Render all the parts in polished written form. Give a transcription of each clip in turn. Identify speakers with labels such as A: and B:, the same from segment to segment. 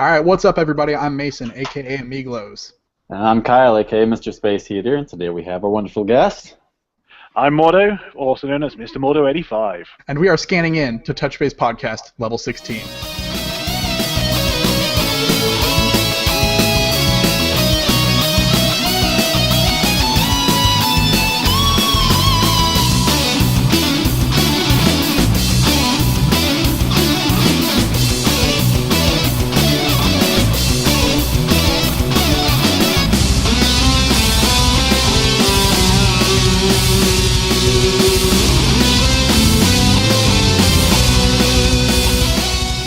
A: All right, what's up, everybody? I'm Mason, aka Amiiglows.
B: And I'm Kyle, aka Mr. SpaceHeater, and today we have our wonderful guest.
C: I'm Mordo, also known as Mr. Mordo85.
A: And we are scanning in to Touch Base Podcast Level 16.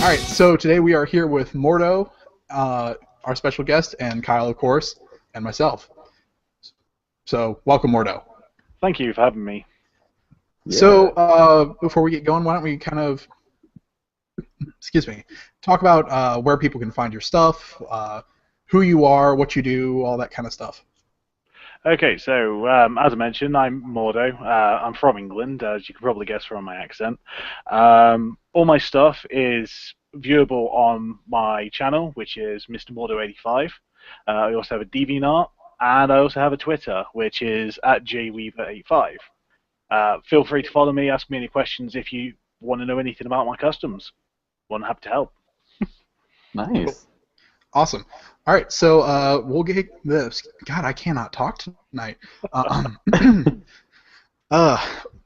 A: All right, so today we are here with Mordo, our special guest, and Kyle, of course, and myself. So, welcome, Mordo.
C: Thank you for having me.
B: Yeah.
A: So, before we get going, why don't we kind of, talk about where people can find your stuff, who you are, what you do, all that kind of stuff.
C: Okay, so as I mentioned, I'm Mordo. I'm from England, as you can probably guess from my accent. All my stuff is viewable on my channel, which is Mr. Mordo85. I also have a Deviant Art, and I also have a Twitter, which is @jweaver85. Feel free to follow me, ask me any questions if you want to know anything about my customs. One happy to help.
B: Nice.
A: Awesome. All right, so we'll get this. God, I cannot talk tonight.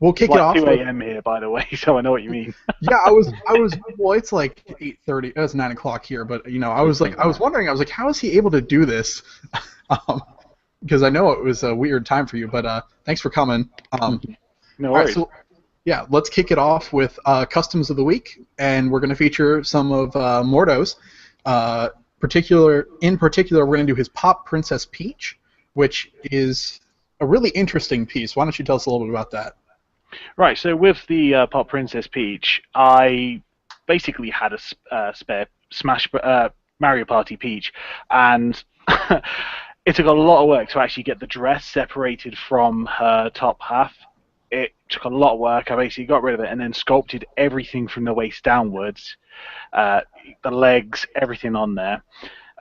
A: We'll kick it off.
C: It's like 2 a.m. here, by the way, so I know what you mean.
A: Yeah, I was. Well, it's like 8:30. It's 9 o'clock here, but I was wondering. I was like, how is he able to do this? Because I know it was a weird time for you, but thanks for coming.
C: No worries.
A: All right, so, yeah, let's kick it off with customs of the week, and we're going to feature some of Mordo's. In particular, we're going to do his Pop Princess Peach, which is a really interesting piece. Why don't you tell us a little bit about that?
C: Right, so with the Pop Princess Peach, I basically had a spare Mario Party Peach, and it took a lot of work to actually get the dress separated from her top half. It took a lot of work. I basically got rid of it and then sculpted everything from the waist downwards, the legs, everything on there.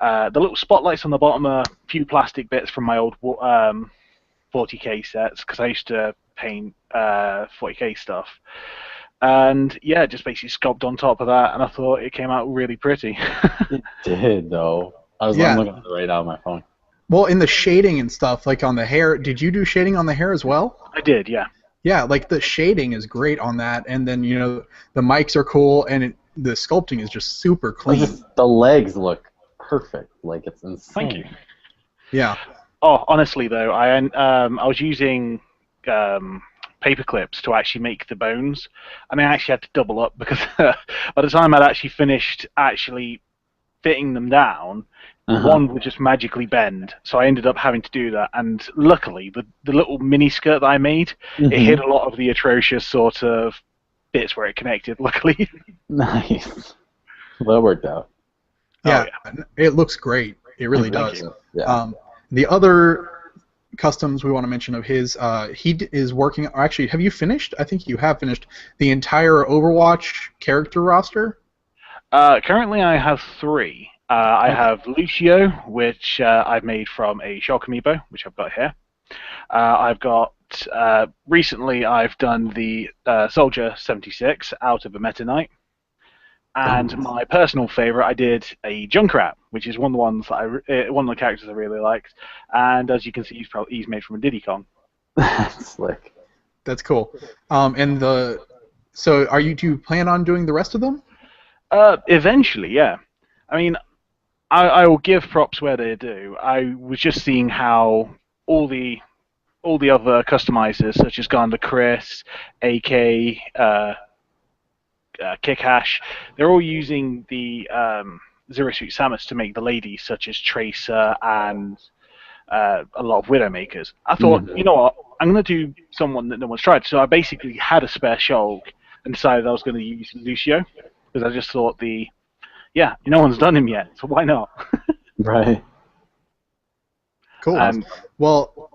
C: The little spotlights on the bottom are a few plastic bits from my old 40k sets, because I used to paint 40k stuff. And yeah, just basically sculpted on top of that, and I thought it came out really pretty.
B: It did, though. I'm looking at it right now on my phone.
A: Well, in the shading and stuff, like on the hair, did you do shading on the hair as well?
C: I did, yeah.
A: Yeah, like the shading is great on that, and then the mics are cool, and the sculpting is just super clean.
B: The legs look perfect. Like, it's insane.
C: Thank you.
A: Yeah.
C: Oh, honestly though, I was using paper clips to actually make the bones, and I actually had to double up because by the time I'd actually finished fitting them down, one would just magically bend. So I ended up having to do that, and luckily the little mini skirt that I made, it hid a lot of the atrocious sort of bits where it connected, luckily.
B: Nice. Well, that worked out.
A: Yeah,
C: oh, yeah.
A: It looks great. It really does.
B: Yeah.
A: The other customs we want to mention of his, he is working. Actually, have you finished? I think you have finished the entire Overwatch character roster.
C: Currently, I have 3. I have Lucio, which I've made from a Shock Amiibo, which I've got here. I've got recently I've done the Soldier 76 out of a Meta Knight. And my personal favorite, I did a Junkrat, which is one of the ones that one of the characters I really liked. And as you can see, he's made from a Diddy Kong.
B: That's slick.
A: That's cool. So do you plan on doing the rest of them?
C: Eventually, yeah. I mean, I will give props where they're due. I was just seeing how all the other customizers, such as Ganda Chris, AK, Kickhash, they're all using the Zero Suit Samus to make the ladies, such as Tracer and a lot of Widowmakers. I thought, you know what, I'm going to do someone that no one's tried. So I basically had a spare Shulk and decided I was going to use Lucio, because I just thought no one's done him yet, so why not?
B: Right.
A: Cool. Well,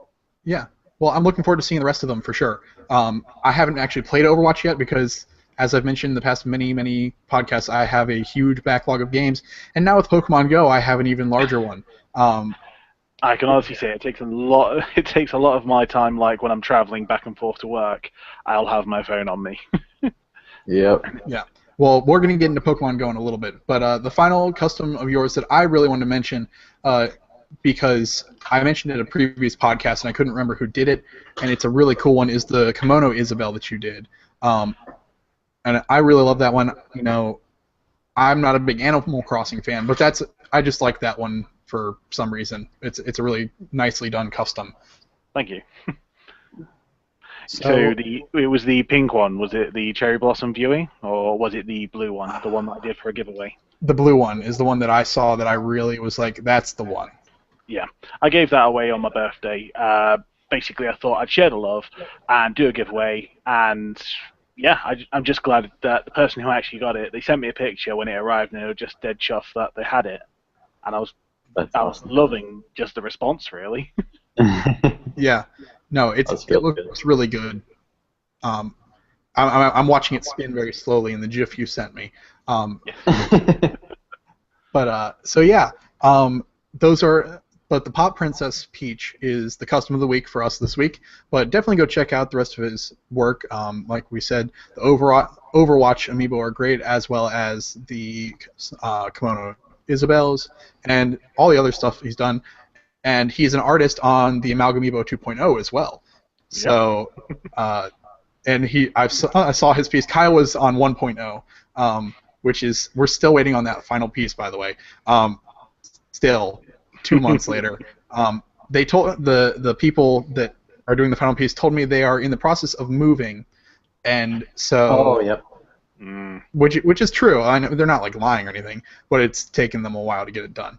A: I'm looking forward to seeing the rest of them for sure. I haven't actually played Overwatch yet because as I've mentioned in the past many podcasts, I have a huge backlog of games, and now with Pokemon Go, I have an even larger one.
C: I can honestly say it takes a lot. It takes a lot of my time. Like when I'm traveling back and forth to work, I'll have my phone on me.
B: Yep.
A: Yeah. Well, we're going to get into Pokemon Go in a little bit, but the final custom of yours that I really wanted to mention, because I mentioned it in a previous podcast and I couldn't remember who did it, and it's a really cool one, is the Kimono Isabelle that you did. And I really love that one. You know, I'm not a big Animal Crossing fan, but I just like that one for some reason. It's a really nicely done custom.
C: Thank you.
A: So
C: it was the pink one. Was it the Cherry Blossom Viewing, or was it the blue one, the one that I did for a giveaway?
A: The blue one is the one that I saw that I really was like, that's the one.
C: Yeah, I gave that away on my birthday. Basically, I thought I'd share the love and do a giveaway, and yeah, I'm just glad that the person who actually got it, they sent me a picture when it arrived, and they were just dead chuffed that they had it, and I was loving just the response, really.
A: Yeah, no, it looks really good. I'm watching it spin very slowly in the GIF you sent me. But so yeah, those are. But the Pop Princess Peach is the custom of the week for us this week. But definitely go check out the rest of his work. Like we said, the Overwatch amiibo are great, as well as the Kimono Isabelles and all the other stuff he's done. And he's an artist on the Amiibo 2.0 as well. So, and I saw his piece. Kyle was on 1.0, which is, we're still waiting on that final piece, by the way. Still, 2 months later. They told the people that are doing the final piece told me they are in the process of moving, and so.
B: Oh, yep.
A: Which is true. I know they're not like lying or anything, but it's taken them a while to get it done.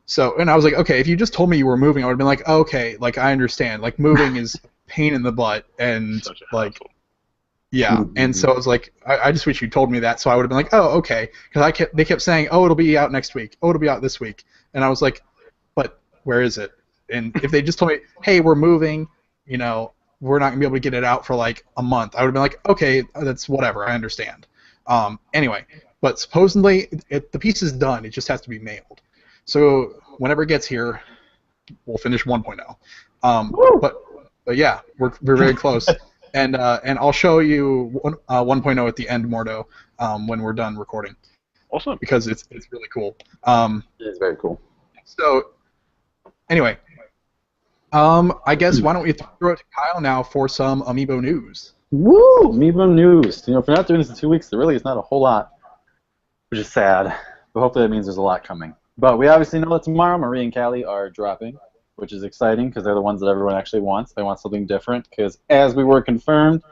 A: So, and I was like, okay, if you just told me you were moving, I would have been like, oh, okay, like I understand. Like moving is pain in the butt, and like, yeah. And so I was like, I just wish you told me that, so I would have been like, oh, okay, because they kept saying, oh, it'll be out next week, oh, it'll be out this week, and I was like, but where is it? And if they just told me, hey, we're moving, you know, we're not gonna be able to get it out for like a month, I would have been like, okay, that's whatever, I understand. Anyway, but supposedly the piece is done, it just has to be mailed. So whenever it gets here, we'll finish 1.0. But yeah, we're very close. And I'll show you 1.0 at the end, Mordo, when we're done recording.
C: Awesome.
A: Because it's really cool.
B: It is very cool.
A: So anyway, I guess why don't we throw it to Kyle now for some Amiibo news.
B: Woo! Amiibo news. You know, if we're not doing this in 2 weeks, there really is not a whole lot, which is sad. But hopefully that means there's a lot coming. But we obviously know that tomorrow Marie and Callie are dropping, which is exciting because they're the ones that everyone actually wants. They want something different because, as we were confirmed,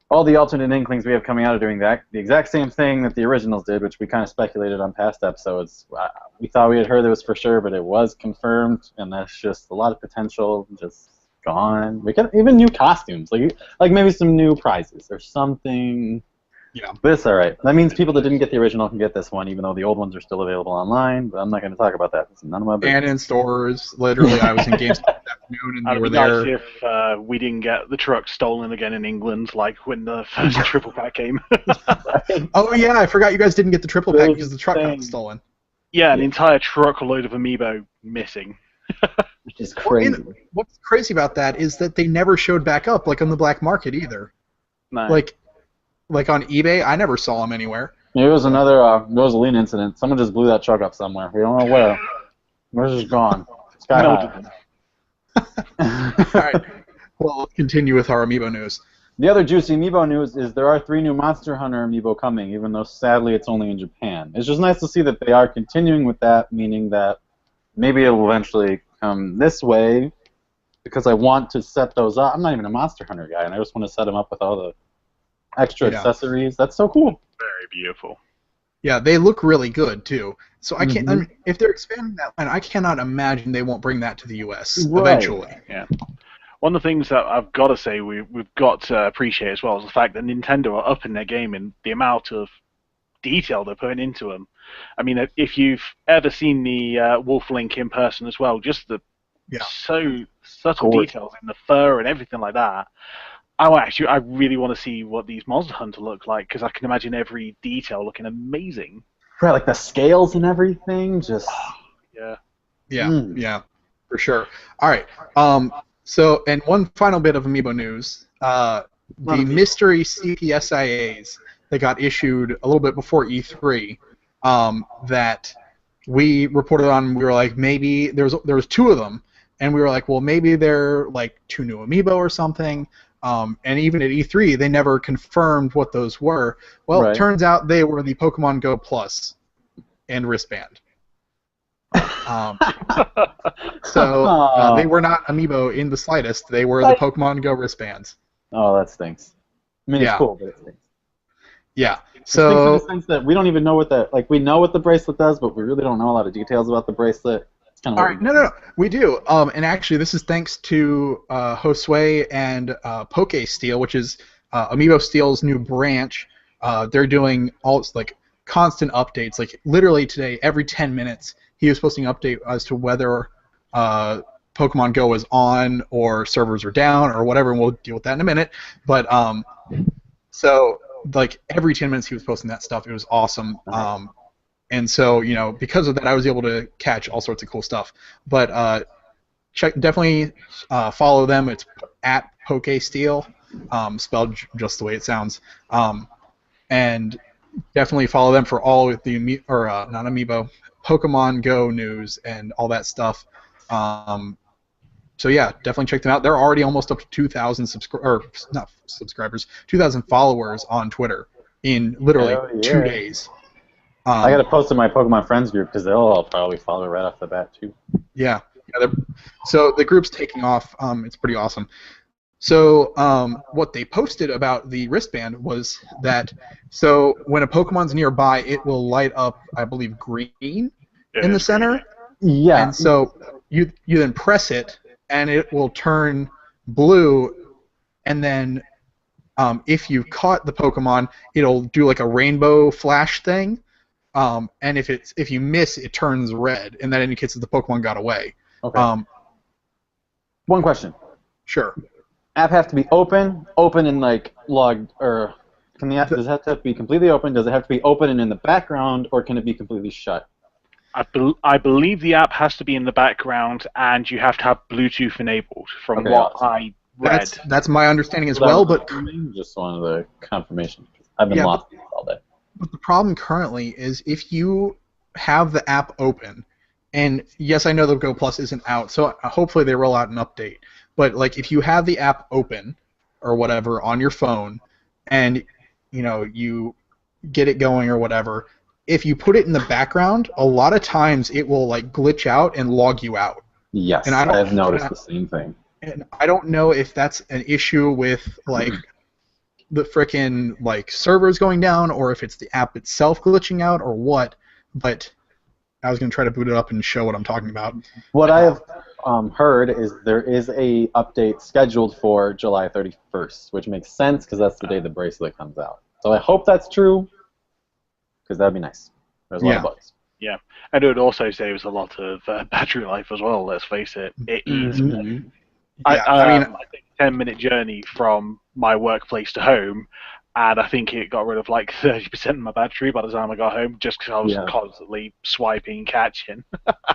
B: all the alternate inklings we have coming out are doing the exact same thing that the originals did, which we kind of speculated on past episodes. We thought we had heard it was for sure, but it was confirmed, and that's just a lot of potential just gone. We got even new costumes, like maybe some new prizes or something. Yeah. But it's all right. That means people that didn't get the original can get this one, even though the old ones are still available online. But I'm not going to talk about that. It's none of my business.
A: And in stores. Literally, I was in GameStop this afternoon, and they were there.
C: Nice if we didn't get the truck stolen again in England, like when the first triple pack came.
A: Oh yeah, I forgot you guys didn't get the triple pack because the truck got stolen.
C: Yeah, an entire truckload of Amiibo missing.
B: Which is crazy.
A: Well, what's crazy about that is that they never showed back up, like on the black market either.
C: No.
A: Like on eBay, I never saw them anywhere.
B: It was another Rosaline incident. Someone just blew that truck up somewhere. We don't know where. Where's it gone? Sky high.
A: All right. Well, let's continue with our Amiibo news.
B: The other juicy Amiibo news is there are 3 new Monster Hunter Amiibo coming, even though sadly it's only in Japan. It's just nice to see that they are continuing with that, meaning that maybe it will eventually come this way, because I want to set those up. I'm not even a Monster Hunter guy, and I just want to set them up with all the extra accessories. That's so cool.
C: Very beautiful.
A: Yeah, they look really good too. So I can't. I mean, if they're expanding that line, I cannot imagine they won't bring that to the U.S. eventually.
C: Yeah. One of the things that I've got to say we've got to appreciate as well is the fact that Nintendo are upping their game in the amount of detail they're putting into them. I mean, if you've ever seen the Wolf Link in person as well, just the so subtle details in the fur and everything like that. I really want to see what these Monster Hunter look like because I can imagine every detail looking amazing.
B: Right, like the scales and everything, just...
C: Yeah.
A: Yeah, yeah, for sure. All right. So, and one final bit of Amiibo news. The mystery CPSIAs that got issued a little bit before E3 that we reported on, we were like, maybe there was 2 of them, and we were like, well, maybe they're like 2 new Amiibo or something. And even at E3, they never confirmed what those were. Well, It turns out they were the Pokemon Go Plus and wristband. So they were not Amiibo in the slightest. They were the Pokemon Go wristbands.
B: Oh, that stinks. I mean, it's cool, but it stinks.
A: Yeah.
B: So it stinks in the sense that we don't even know what we know what the bracelet does, but we really don't know a lot of details about the bracelet. It's kind of
A: all right. No, we do. And actually, this is thanks to Josue and PokeSteal, which is AmiiboSteal's new branch. They're doing all like constant updates. Like literally today, every 10 minutes. He was posting an update as to whether Pokemon Go is on or servers are down or whatever, and we'll deal with that in a minute. But so like every 10 minutes he was posting that stuff. It was awesome. And so because of that, I was able to catch all sorts of cool stuff. But definitely follow them. It's at PokeSteal, spelled just the way it sounds. And definitely follow them for all of the not Amiibo. Pokemon Go news and all that stuff. So yeah, definitely check them out. They're already almost up to 2,000 2,000 followers on Twitter in literally 2 days.
B: I got to post in my Pokemon Friends group because they'll all probably follow right off the bat too.
A: Yeah. So the group's taking off. It's pretty awesome. So what they posted about the wristband was that when a Pokemon's nearby, it will light up, I believe, green in the center.
B: Yeah.
A: And so you then press it, and it will turn blue, and then if you caught the Pokemon, it'll do like a rainbow flash thing. And if you miss, it turns red, and that indicates that the Pokemon got away.
B: Okay. One question.
A: Sure.
B: App have to be open and like logged, or does it have to be completely open? Does it have to be open and in the background, or can it be completely shut?
C: I believe the app has to be in the background, and you have to have Bluetooth enabled. From what I read,
A: that's my understanding as well. But
B: just wanted the confirmation. I've been lost all day.
A: But the problem currently is if you have the app open, and yes, I know the Go Plus isn't out, so hopefully they roll out an update. But like if you have the app open or whatever on your phone, and you get it going or whatever, if you put it in the background, a lot of times it will like glitch out and log you out.
B: Yes, and I've noticed the same thing.
A: And I don't know if that's an issue with like the frickin' like servers going down, or if it's the app itself glitching out, or what. But I was gonna try to boot it up and show what I'm talking about.
B: What I have heard is there is a update scheduled for July 31st, which makes sense because that's the day the bracelet comes out. So I hope that's true, because that'd be nice. There's a lot of bugs.
C: Yeah, and it would also saves a lot of battery life as well. Let's face it, it is. I think a 10-minute journey from my workplace to home, and I think it got rid of like 30% of my battery by the time I got home, just because I was constantly swiping, catching.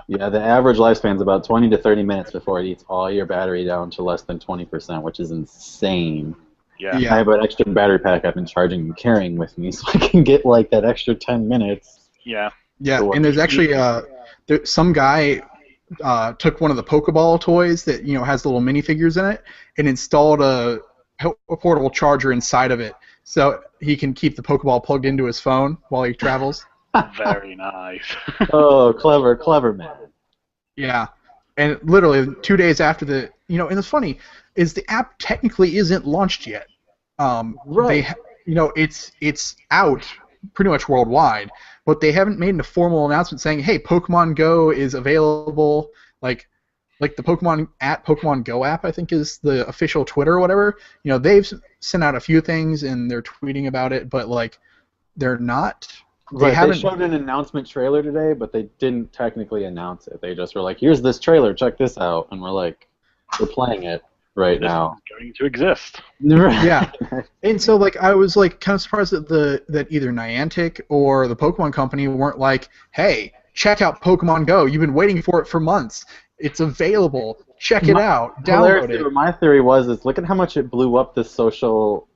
B: Yeah, the average lifespan is about 20 to 30 minutes before it eats all your battery down to less than 20%, which is insane.
C: Yeah.
B: I have an extra battery pack I've been charging and carrying with me, so I can get like that extra 10 minutes.
C: Yeah.
A: Yeah, and there's actually some guy took one of the Pokeball toys that has little minifigures in it and installed a portable charger inside of it, so he can keep the Pokeball plugged into his phone while he travels.
C: Very nice.
B: Oh, clever man. Yeah,
A: and literally 2 days after and it's funny is the app technically isn't launched yet.
B: Right.
A: It's out pretty much worldwide, but they haven't made a formal announcement saying, "Hey, Pokemon Go is available." Like the Pokemon Go app, I think, is the official Twitter or whatever. They've sent out a few things and they're tweeting about it, but like they're not.
B: They showed an announcement trailer today, but they didn't technically announce it. They just were like, "Here's this trailer, check this out," and we're like, "We're playing it." right
C: this
B: now.
C: is going to exist.
A: Yeah. And so like I was like kind of surprised that that either Niantic or the Pokemon Company weren't like, hey, check out Pokemon Go. You've been waiting for it for months. It's available. Check it out. Download it.
B: My theory was is look at how much it blew up the social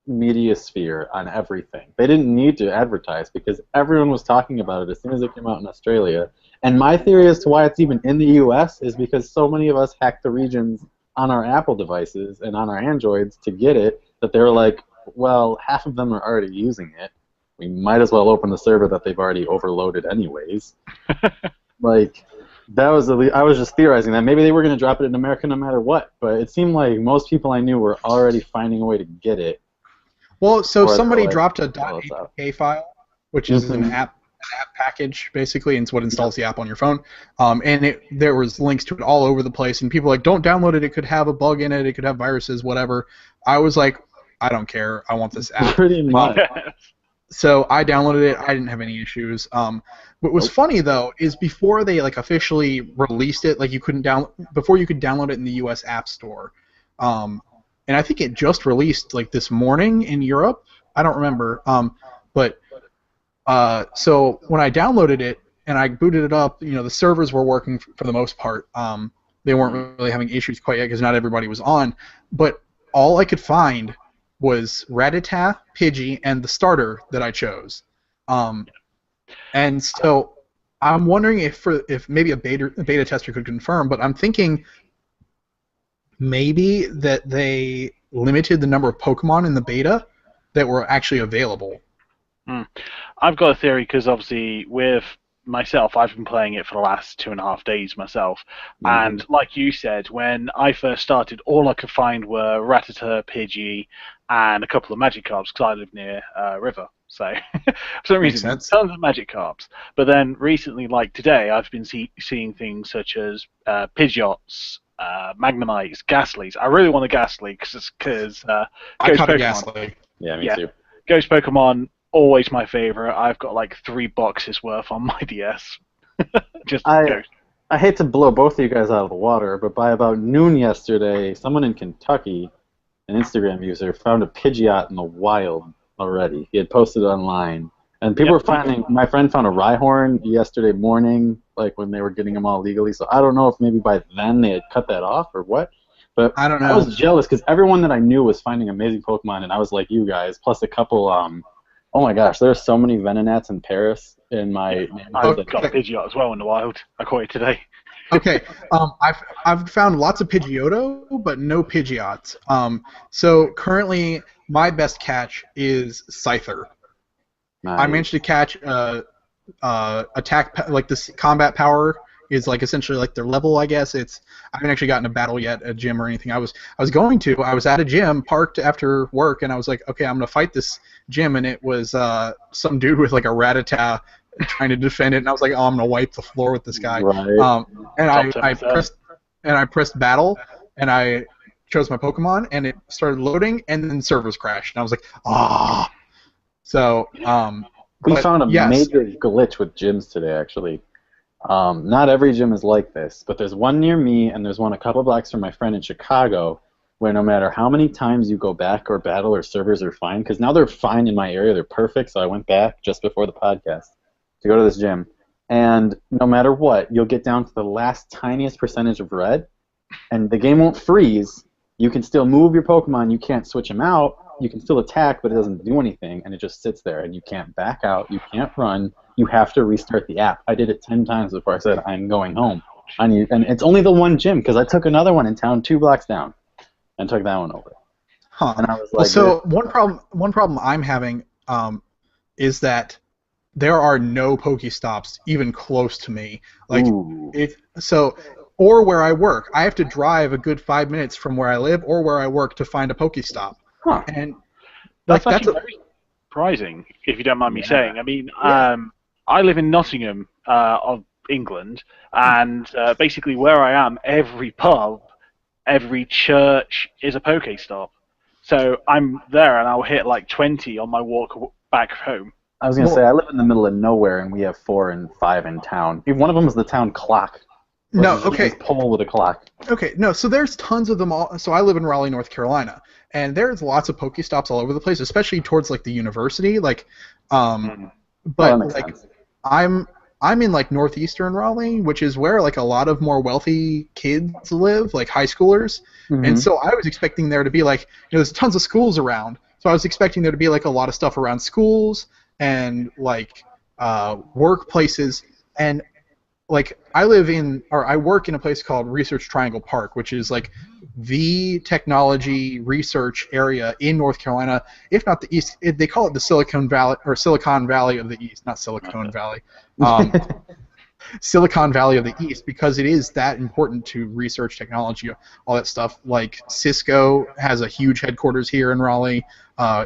B: media sphere on everything. They didn't need to advertise because everyone was talking about it as soon as it came out in Australia. And my theory as to why it's even in the US is because so many of us hacked the regions on our Apple devices and on our Androids to get it that they were like, well, half of them are already using it. We might as well open the server that they've already overloaded anyways. Like, I was just theorizing that maybe they were going to drop it in America no matter what, but it seemed like most people I knew were already finding a way to get it.
A: Well, so
B: Or
A: somebody
B: like,
A: dropped a
B: well, it's out.
A: .apk file, which is an
B: Mhm.
A: app package basically, and it's what installs the app on your phone. And there was links to it all over the place, and people were like, don't download it. It could have a bug in it. It could have viruses, whatever. I was like, I don't care. I want this app.
B: Pretty much.
A: So I downloaded it. I didn't have any issues. What was funny though is before they like officially released it, like you couldn't before you could download it in the U.S. App Store. And I think it just released like this morning in Europe. I don't remember. So when I downloaded it and I booted it up, you know, the servers were working for the most part. They weren't really having issues quite yet because not everybody was on. But all I could find was Rattata, Pidgey, and the starter that I chose. And so I'm wondering if maybe a beta tester could confirm, but I'm thinking maybe that they limited the number of Pokemon in the beta that were actually available.
C: I've got a theory because obviously with myself, I've been playing it for the last 2.5 days myself, and like you said, when I first started, all I could find were Rattata, Pidgey, and a couple of Magikarps because I live near a river. So for some reason, tons of Magikarps. But then recently, like today, I've been seeing things such as Pidgeots, Magnemites, Ghastlies. I really want a Ghastly because
A: I caught a Ghastly.
B: Yeah, me too.
C: Ghost Pokemon, always my favorite. I've got like 3 boxes worth on my DS. Just Ghost.
B: I hate to blow both of you guys out of the water, but by about noon yesterday, someone in Kentucky, an Instagram user, found a Pidgeot in the wild already. He had posted it online. And people were finding, my friend found a Rhyhorn yesterday morning, like when they were getting them all legally. So I don't know if maybe by then they had cut that off or what. But
A: I don't know.
B: I was jealous because everyone that I knew was finding amazing Pokemon, and I was like you guys, plus a couple, oh my gosh, there are so many Venonats in Paris in my neighborhood.
C: I've got a Pidgeot as well in the wild. I caught it today.
A: Okay, I've found lots of Pidgeotto, but no Pidgeots. So currently, my best catch is Scyther.
B: Nice.
A: I managed to catch attack, like this combat power is like essentially like their level, I guess. I haven't actually gotten a battle yet at a gym or anything. I was at a gym parked after work, and I was like, okay, I'm gonna fight this gym, and it was some dude with like a Rattata trying to defend it, and I was like, oh, I'm gonna wipe the floor with this guy.
B: Right.
A: And I pressed battle, and I chose my Pokemon, and it started loading, and then servers crashed, and I was like, ah. So
B: we found a major glitch with gyms today, actually. Not every gym is like this, but there's one near me, and there's one a couple blocks from my friend in Chicago, where no matter how many times you go back or battle or servers are fine, because now they're fine in my area, they're perfect, so I went back just before the podcast to go to this gym, and no matter what, you'll get down to the last tiniest percentage of red, and the game won't freeze. You can still move your Pokemon, you can't switch them out, you can still attack, but it doesn't do anything, and it just sits there, and you can't back out, you can't run, you have to restart the app. I did it 10 times before I said, I'm going home. And it's only the one gym, because I took another one in town 2 blocks down, and took that one over.
A: Huh.
B: And I was like,
A: well, so one problem I'm having is that there are no Pokestops even close to me. Like or where I work. I have to drive a good 5 minutes from where I live or where I work to find a Pokestop.
B: Huh.
A: And
C: that's actually very surprising, if you don't mind me saying. I mean, I live in Nottingham, of England, and basically where I am, every pub, every church is a Pokestop. So I'm there, and I'll hit like 20 on my walk back home.
B: I was going to say, I live in the middle of nowhere, and we have 4 and 5 in town. One of them is the town clock.
A: No,
B: Versus
A: okay.
B: this pole with a clock.
A: Okay, no, so there's tons of them all. So I live in Raleigh, North Carolina, and there's lots of Pokestops all over the place, especially towards like the university. Like,
B: That
A: but
B: makes
A: like
B: sense.
A: I'm in like northeastern Raleigh, which is where like a lot of more wealthy kids live, like high schoolers. And so I was expecting there to be like, there's tons of schools around. So I was expecting there to be like a lot of stuff around schools and like workplaces. And like I work in a place called Research Triangle Park, which is like the technology research area in North Carolina, if not the East. They call it the Silicon Valley of the East, not Silicon Valley. Silicon Valley of the East, because it is that important to research technology, all that stuff. Like Cisco has a huge headquarters here in Raleigh.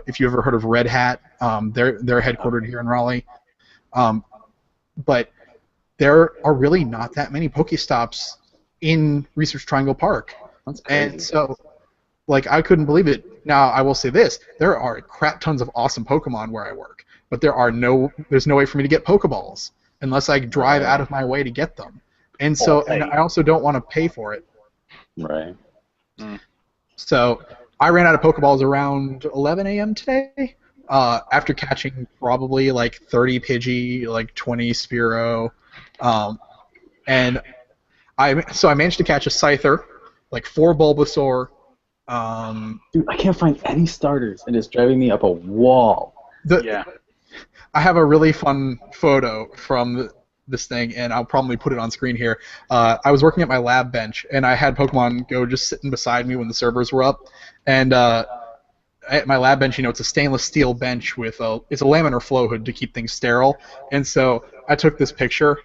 A: If you ever heard of Red Hat, they're headquartered here in Raleigh. But there are really not that many Pokestops in Research Triangle Park.
B: That's crazy.
A: And so, like, I couldn't believe it. Now, I will say this. There are crap tons of awesome Pokemon where I work, but there's no way for me to get Pokeballs unless I drive out of my way to get them. And so, and I also don't want to pay for it.
B: Right.
A: So, I ran out of Pokeballs around 11 a.m. today, after catching probably like 30 Pidgey, like 20 Spearow, and I managed to catch a Scyther, like 4 Bulbasaur.
B: Dude, I can't find any starters, and it's driving me up a wall.
A: I have a really fun photo from this thing, and I'll probably put it on screen here. I was working at my lab bench, and I had Pokemon Go just sitting beside me when the servers were up, and at my lab bench, it's a stainless steel bench with it's a laminar flow hood to keep things sterile, and so I took this picture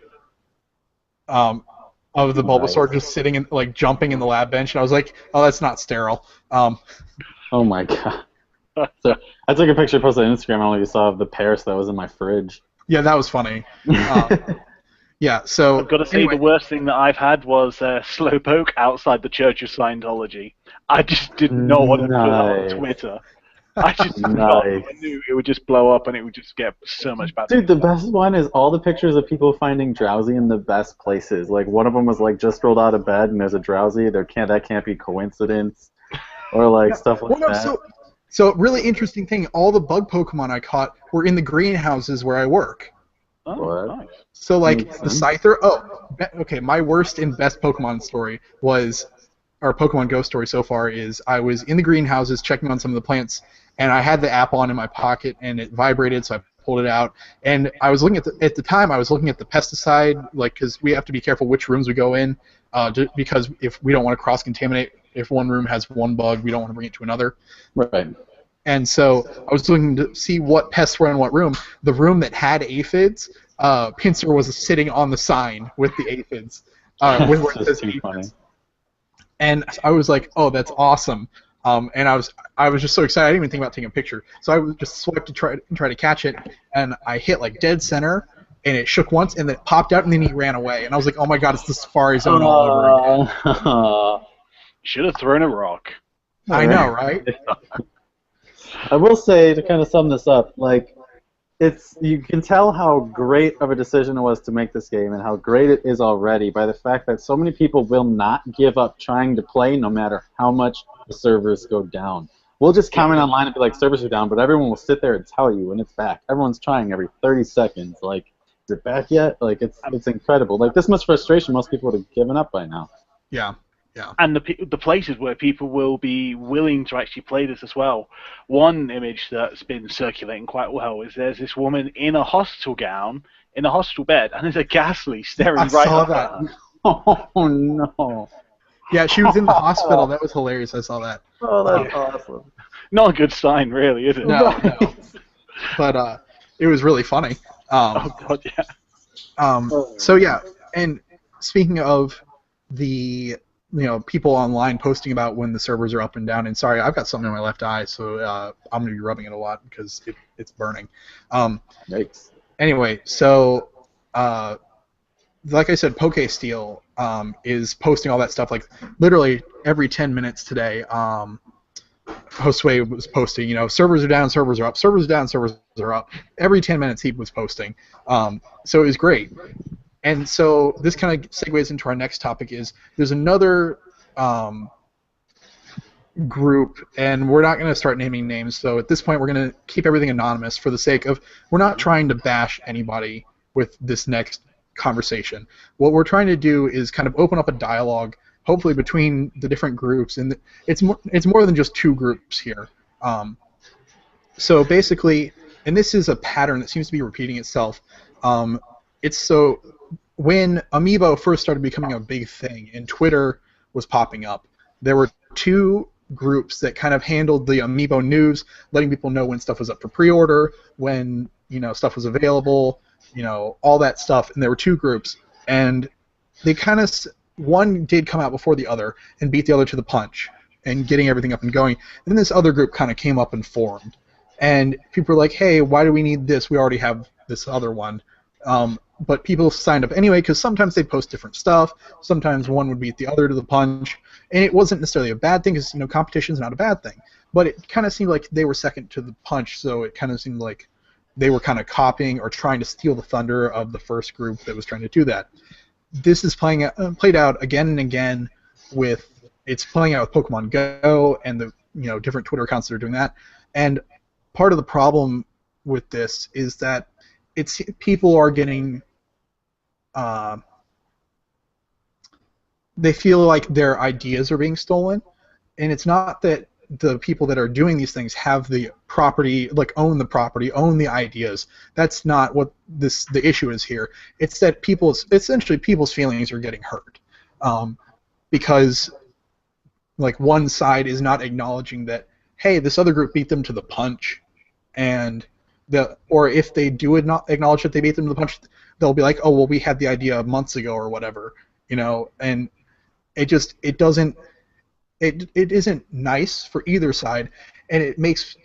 A: of the Bulbasaur just sitting in, like, jumping in the lab bench, and I was like, oh, that's not sterile.
B: Oh my god. So I took a picture, posted on Instagram, I only saw of the Paris that was in my fridge.
A: Yeah, that was funny. Yeah, so
C: I've got to say,
A: anyway.
C: the worst thing that I've had was Slowpoke outside the Church of Scientology. I just did not want to put it on Twitter. I just forgot. I knew it would just blow up and it would just get so much bad.
B: Dude, the best one is all the pictures of people finding Drowsy in the best places. Like, one of them was like just rolled out of bed and there's a Drowsy. That can't be coincidence, or like stuff like that.
A: So really interesting thing. All the bug Pokemon I caught were in the greenhouses where I work.
C: Oh, nice.
A: So like the Scyther. Oh, okay. My worst and best Pokemon story was, or Pokemon Go story so far is, I was in the greenhouses checking on some of the plants, and I had the app on in my pocket, and it vibrated, so I pulled it out. And I was looking at the time I was looking at the pesticide, like, because we have to be careful which rooms we go in, because if we don't want to cross-contaminate. If one room has one bug, we don't want to bring it to another.
B: Right.
A: And so I was looking to see what pests were in what room. The room that had aphids, Pinsir was sitting on the sign with the aphids. With where it says aphids.
B: Funny.
A: And I was like, oh, that's awesome. And I was just so excited, I didn't even think about taking a picture. So I just swiped to try to catch it, and I hit like dead center, and it shook once, and then it popped out, and then he ran away. And I was like, oh my god, it's the Safari Zone all over again.
C: Should have thrown a rock.
A: I know, right?
B: I will say, to kind of sum this up, like, you can tell how great of a decision it was to make this game and how great it is already by the fact that so many people will not give up trying to play no matter how much the servers go down. We'll just comment online and be like, servers are down, but everyone will sit there and tell you when it's back. Everyone's trying every 30 seconds. Like, is it back yet? Like, it's incredible. Like, this much frustration, most people would have given up by now.
A: Yeah. Yeah.
C: And the places where people will be willing to actually play this as well. One image that's been circulating quite well is there's this woman in a hospital gown, in a hospital bed, and there's a ghastly staring right
A: saw
C: at
A: that.
C: her.
B: Oh, no.
A: Yeah, she was in the hospital. That was hilarious. I saw that.
B: Oh, that's awesome.
C: Not a good sign, really, is it?
A: No. But it was really funny.
C: Oh, God, yeah.
A: So, yeah, and speaking of the people online posting about when the servers are up and down, and sorry, I've got something in my left eye, so I'm going to be rubbing it a lot because it's burning.
B: Yikes.
A: Anyway, so like I said, PokeSteal is posting all that stuff, like literally every 10 minutes today. Josue was posting, servers are down, servers are up, servers are down, servers are up. Every 10 minutes he was posting. So it was great. And so this kind of segues into our next topic. Is there's another group, and we're not going to start naming names. So at this point, we're going to keep everything anonymous for the sake of we're not trying to bash anybody with this next conversation. What we're trying to do is kind of open up a dialogue, hopefully between the different groups, and it's more than just two groups here. So basically, and this is a pattern that seems to be repeating itself. It's so when Amiibo first started becoming a big thing and Twitter was popping up, there were two groups that kind of handled the Amiibo news, letting people know when stuff was up for pre-order, when stuff was available, all that stuff. And there were two groups, and they kind of one did come out before the other and beat the other to the punch and getting everything up and going. And then this other group kind of came up and formed, and people were like, "Hey, why do we need this? We already have this other one." But people signed up anyway because sometimes they post different stuff. Sometimes one would beat the other to the punch, and it wasn't necessarily a bad thing because competition is not a bad thing. But it kind of seemed like they were second to the punch, so it kind of seemed like they were kind of copying or trying to steal the thunder of the first group that was trying to do that. This is played out again and again with Pokemon Go and the different Twitter accounts that are doing that. And part of the problem with this is that people are getting they feel like their ideas are being stolen, and it's not that the people that are doing these things have the property, like own the property, own the ideas. That's not what the issue is here. It's that essentially people's feelings are getting hurt because like one side is not acknowledging that, hey, this other group beat them to the punch, and or if they do not acknowledge that they beat them to the punch, they'll be like, oh, well, we had the idea months ago or whatever, and it isn't nice for either side, and it makes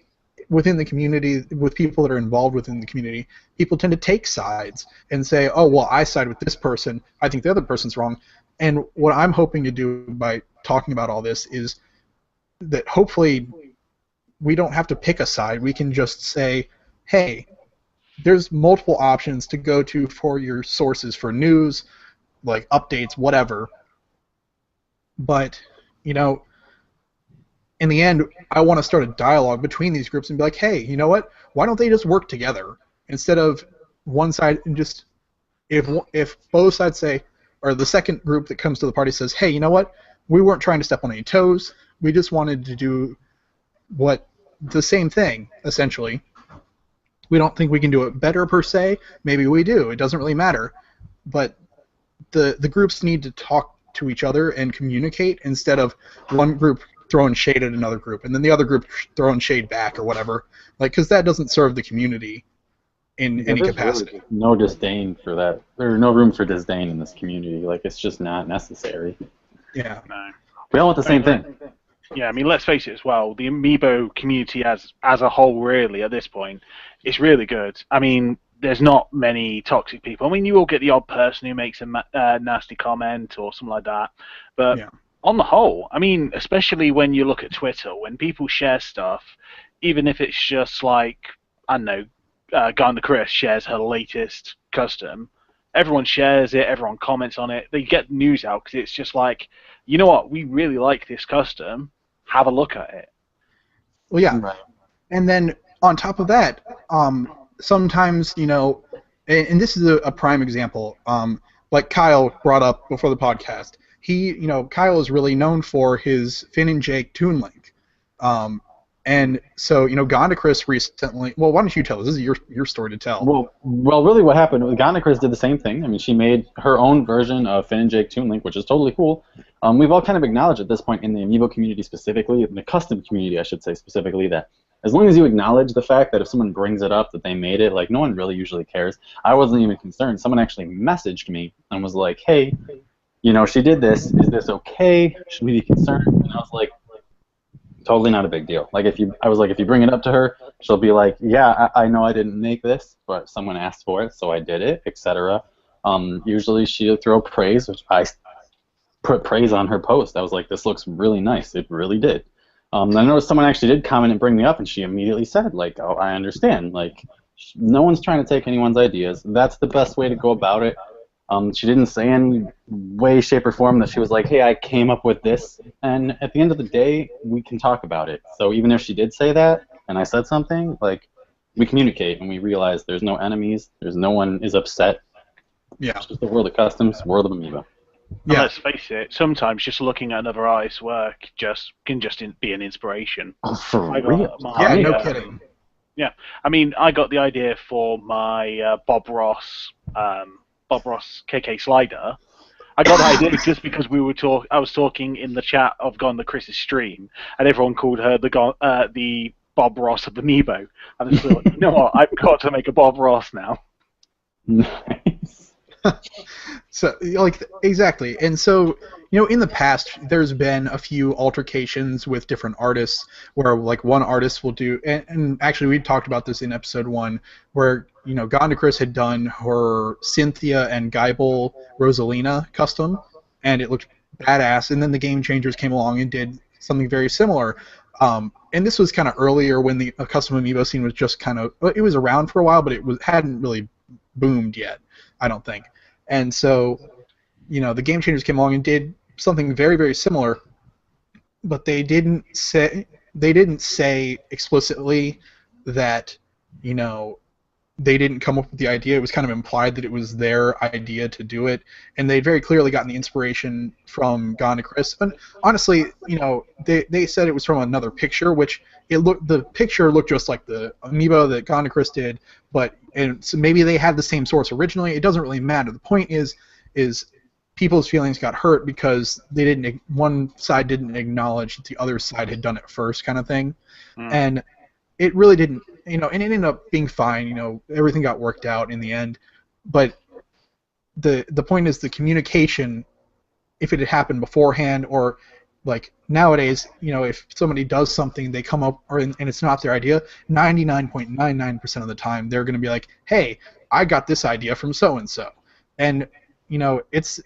A: within the community, with people that are involved within the community, people tend to take sides and say, oh, well, I side with this person, I think the other person's wrong. And what I'm hoping to do by talking about all this is that hopefully we don't have to pick a side. We can just say, hey, there's multiple options to go to for your sources for news, like updates, whatever. But, in the end, I want to start a dialogue between these groups and be like, hey, you know what? Why don't they just work together instead of one side and just if both sides say, or the second group that comes to the party says, hey, you know what? We weren't trying to step on any toes. We just wanted to do the same thing, essentially. We don't think we can do it better per se. Maybe we do. It doesn't really matter. But the groups need to talk to each other and communicate instead of one group throwing shade at another group and then the other group throwing shade back or whatever. Because that doesn't serve the community in any capacity.
B: Really no disdain for that. There's no room for disdain in this community. Like, it's just not necessary.
A: Yeah.
C: No.
B: We all want the same thing.
C: Yeah, I mean, let's face it as well. The Amiibo community as a whole, really, at this point, is really good. I mean, there's not many toxic people. I mean, you will get the odd person who makes a nasty comment or something like that. But on the whole, I mean, especially when you look at Twitter, when people share stuff, even if it's just like, I don't know, Ganda Chris shares her latest custom, everyone shares it, everyone comments on it. They get news out because it's just like, you know what, we really like this custom. Have a look at it.
A: Well, yeah.
B: Right.
A: And then on top of that, sometimes, and this is a prime example, like Kyle brought up before the podcast. Kyle is really known for his Finn and Jake Toon Link. And so, Ganda Chris recently, well, why don't you tell us? This is your story to tell.
B: Well, really what happened, Ganda Chris did the same thing. I mean, she made her own version of Finn and Jake Toon Link, which is totally cool. We've all kind of acknowledged at this point in the Amiibo community specifically, in the custom community, I should say specifically, that as long as you acknowledge the fact that if someone brings it up that they made it, like, no one really usually cares. I wasn't even concerned. Someone actually messaged me and was like, hey, she did this. Is this okay? Should we be concerned? And I was like, totally not a big deal. Like, if you bring it up to her, she'll be like, yeah, I know I didn't make this, but someone asked for it, so I did it, etc. Usually she'll throw praise, which I put praise on her post. I was like, this looks really nice. It really did. I noticed someone actually did comment and bring me up, and she immediately said, like, oh, I understand. Like, no one's trying to take anyone's ideas. That's the best way to go about it. She didn't say any way, shape, or form that she was like, hey, I came up with this. And at the end of the day, we can talk about it. So even if she did say that, and I said something, like, we communicate and we realize there's no enemies, there's no one is upset.
A: Yeah.
B: It's just the world of customs, world of Amiibo.
C: And let's face it, sometimes just looking at another artist's work can be an inspiration.
B: Oh, for real?
A: Yeah, no kidding.
C: Yeah, I mean, I got the idea for my Bob Ross KK slider. I got the idea just because I was talking in the chat of Gone the Chris's stream, and everyone called her the Bob Ross of Amiibo. I just thought, you know what, I've got to make a Bob Ross now.
B: Nice.
A: So, like, exactly. And so, in the past, there's been a few altercations with different artists where, like, one artist will do, and actually we talked about this in episode 1, where, Gonda Chris had done her Cynthia and Geibel Rosalina custom, and it looked badass, and then the Game Changers came along and did something very similar. And this was kind of earlier when the custom amiibo scene was just kind of, it was around for a while, but hadn't really boomed yet, I don't think. And so, the Game Changers came along and did something very, very similar, but they didn't say explicitly that, they didn't come up with the idea. It was kind of implied that it was their idea to do it, and they'd very clearly gotten the inspiration from Gonda Chris. And honestly, they said it was from another picture, which the picture looked just like the amiibo that Gonda Chris did, and so maybe they had the same source originally. It doesn't really matter. The point is people's feelings got hurt because one side didn't acknowledge that the other side had done it first, kind of thing, and it really didn't. And it ended up being fine. Everything got worked out in the end. But the point is the communication. If it had happened beforehand, or like nowadays, if somebody does something, they come up and it's not their idea. 99.99% of the time, they're going to be like, "Hey, I got this idea from so and so," and it's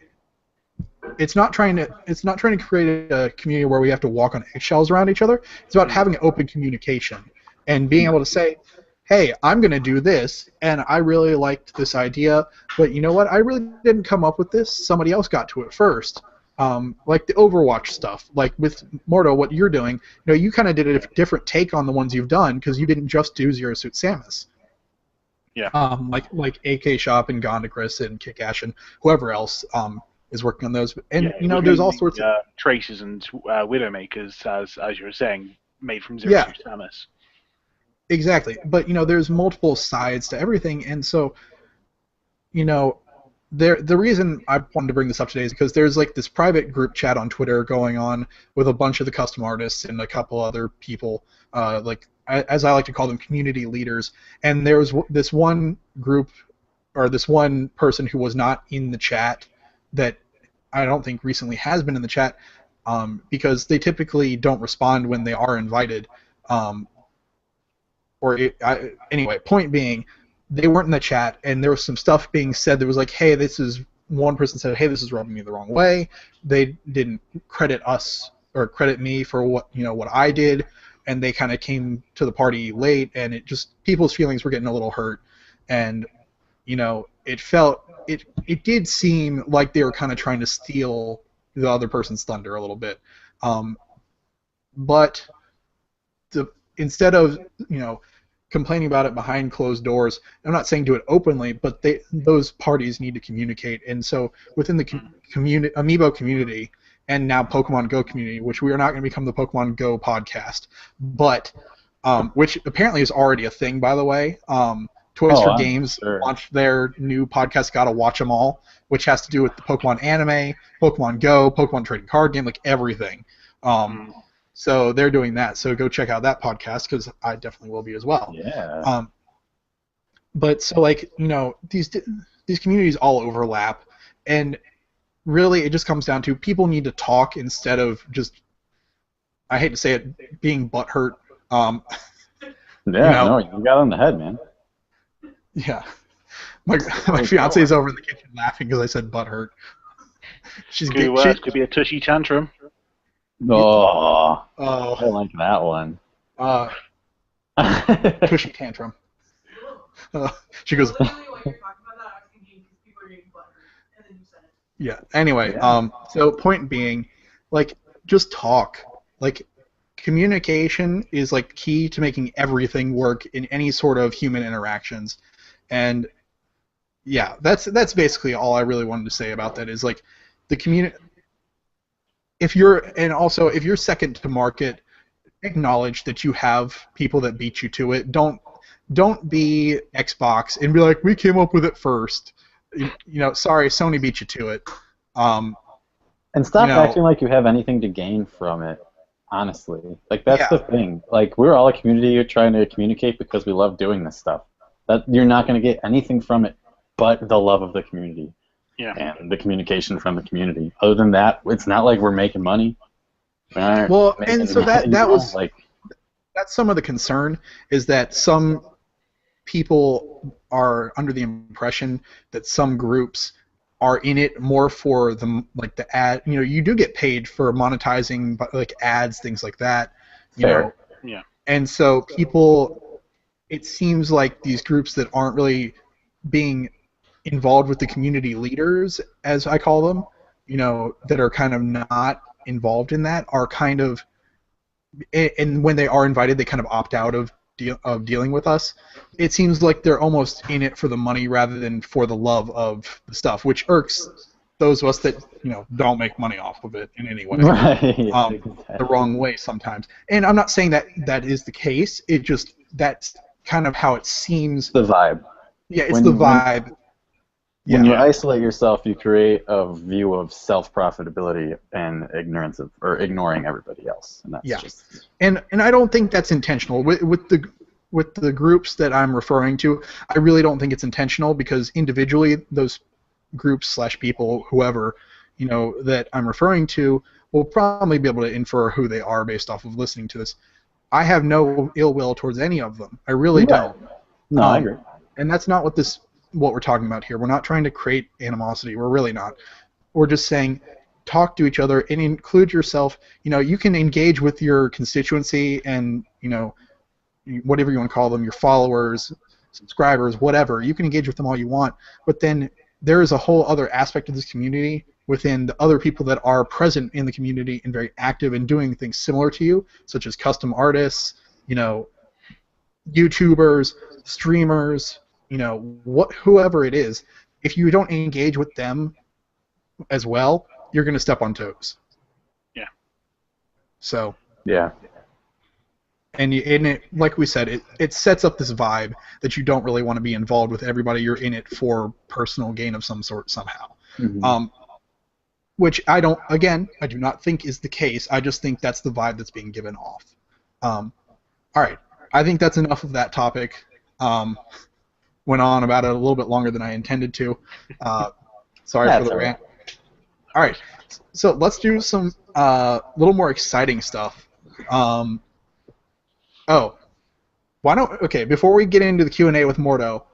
A: not trying to create a community where we have to walk on eggshells around each other. It's about having open communication. And being able to say, hey, I'm going to do this, and I really liked this idea, but you know what? I really didn't come up with this. Somebody else got to it first. Like the Overwatch stuff, like with Mordo, what you're doing, you kind of did a different take on the ones you've done because you didn't just do Zero Suit Samus.
C: Yeah.
A: Like AK Shop and Gonda Chris and Kick Ash and whoever else is working on those. And there's all sorts of
C: traces and Widowmakers, as you were saying, made from Zero Suit Samus.
A: Exactly, but there's multiple sides to everything, and so the reason I wanted to bring this up today is because there's like this private group chat on Twitter going on with a bunch of the custom artists and a couple other people, like as I like to call them, community leaders. And there was this one group or this one person who was not in the chat that I don't think recently has been in the chat because they typically don't respond when they are invited. Anyway, point being, they weren't in the chat, and there was some stuff being said that was like, hey, one person said, hey, this is rubbing me the wrong way. They didn't credit us or credit me for what I did, and they kind of came to the party late, and people's feelings were getting a little hurt, and it did seem like they were kind of trying to steal the other person's thunder a little bit, but instead of complaining about it behind closed doors, I'm not saying do it openly, but those parties need to communicate. And so within the Amiibo community and now Pokemon Go community, which we are not going to become the Pokemon Go podcast, but which apparently is already a thing, by the way. Toys for Games launched their new podcast, Gotta Watch 'Em All, which has to do with the Pokemon anime, Pokemon Go, Pokemon trading card game, like everything. So they're doing that. So go check out that podcast because I definitely will be as well.
B: Yeah.
A: But so these communities all overlap, and really it just comes down to people need to talk instead of just, I hate to say it, being butthurt.
B: No, you got it on the head, man.
A: Yeah. My fiance is over in the kitchen laughing because I said butthurt. She
C: could be a tushy tantrum.
B: Oh, I like that one.
A: Tushy tantrum. She goes. Yeah. Anyway,
B: Yeah.
A: so point being, like, just talk. Like, communication is like key to making everything work in any sort of human interactions. And yeah, that's basically all I really wanted to say about that is like the community. If you're and also if you're second to market, acknowledge that you have people that beat you to it. Don't be Xbox and be like, we came up with it first. Sorry, Sony beat you to it. Um,
B: And
A: you
B: stop
A: know,
B: acting like you have anything to gain from it, honestly. Like, that's the
A: yeah.
B: thing. Like, we're all a community here trying to communicate because we love doing this stuff. That you're not going to get anything from it but the love of the community
C: Yeah.
B: and the communication from the community. Other than that, it's not like we're making money. We aren't
A: Well, and
B: making,
A: so that was
B: like,
A: that's some of the concern is that some people are under the impression that some groups are in it more for the ad. You do get paid for monetizing like ads, things like that. You
B: fair.
A: know,
C: Yeah.
A: and so people, it seems like these groups that aren't really being involved with the community leaders, as I call them, that are kind of not involved in that, are kind of, and when they are invited, they kind of opt out of dealing with us. It seems like they're almost in it for the money rather than for the love of the stuff, which irks those of us that don't make money off of it in any way.
B: Right.
A: The wrong way sometimes. And I'm not saying that that is the case. It just that's kind of how it seems.
B: The vibe.
A: Yeah, it's the vibe.
B: When you
A: Yeah.
B: isolate yourself, you create a view of self-profitability and ignorance of, or ignoring everybody else, and that's
A: Yeah.
B: just.
A: And I don't think that's intentional with the groups that I'm referring to. I really don't think it's intentional because individually those groups / people, whoever that I'm referring to, will probably be able to infer who they are based off of listening to this. I have no ill will towards any of them. I really don't.
B: No, I agree.
A: And that's not what we're talking about here. We're not trying to create animosity. We're really not. We're just saying talk to each other and include yourself. You can engage with your constituency and, whatever you want to call them, your followers, subscribers, whatever. You can engage with them all you want. But then there is a whole other aspect of this community within the other people that are present in the community and very active in doing things similar to you, such as custom artists, YouTubers, streamers, whoever it is. If you don't engage with them as well, you're going to step on toes.
C: Yeah.
A: So.
B: Yeah.
A: And it, like we said, it sets up this vibe that you don't really want to be involved with everybody. You're in it for personal gain of some sort somehow.
B: Mm-hmm.
A: Which I do not think is the case. I just think that's the vibe that's being given off. All right. I think that's enough of that topic. Went on about it a little bit longer than I intended to. Sorry for the rant. All right. So let's do some little more exciting stuff. Before we get into the Q&A with Mordo,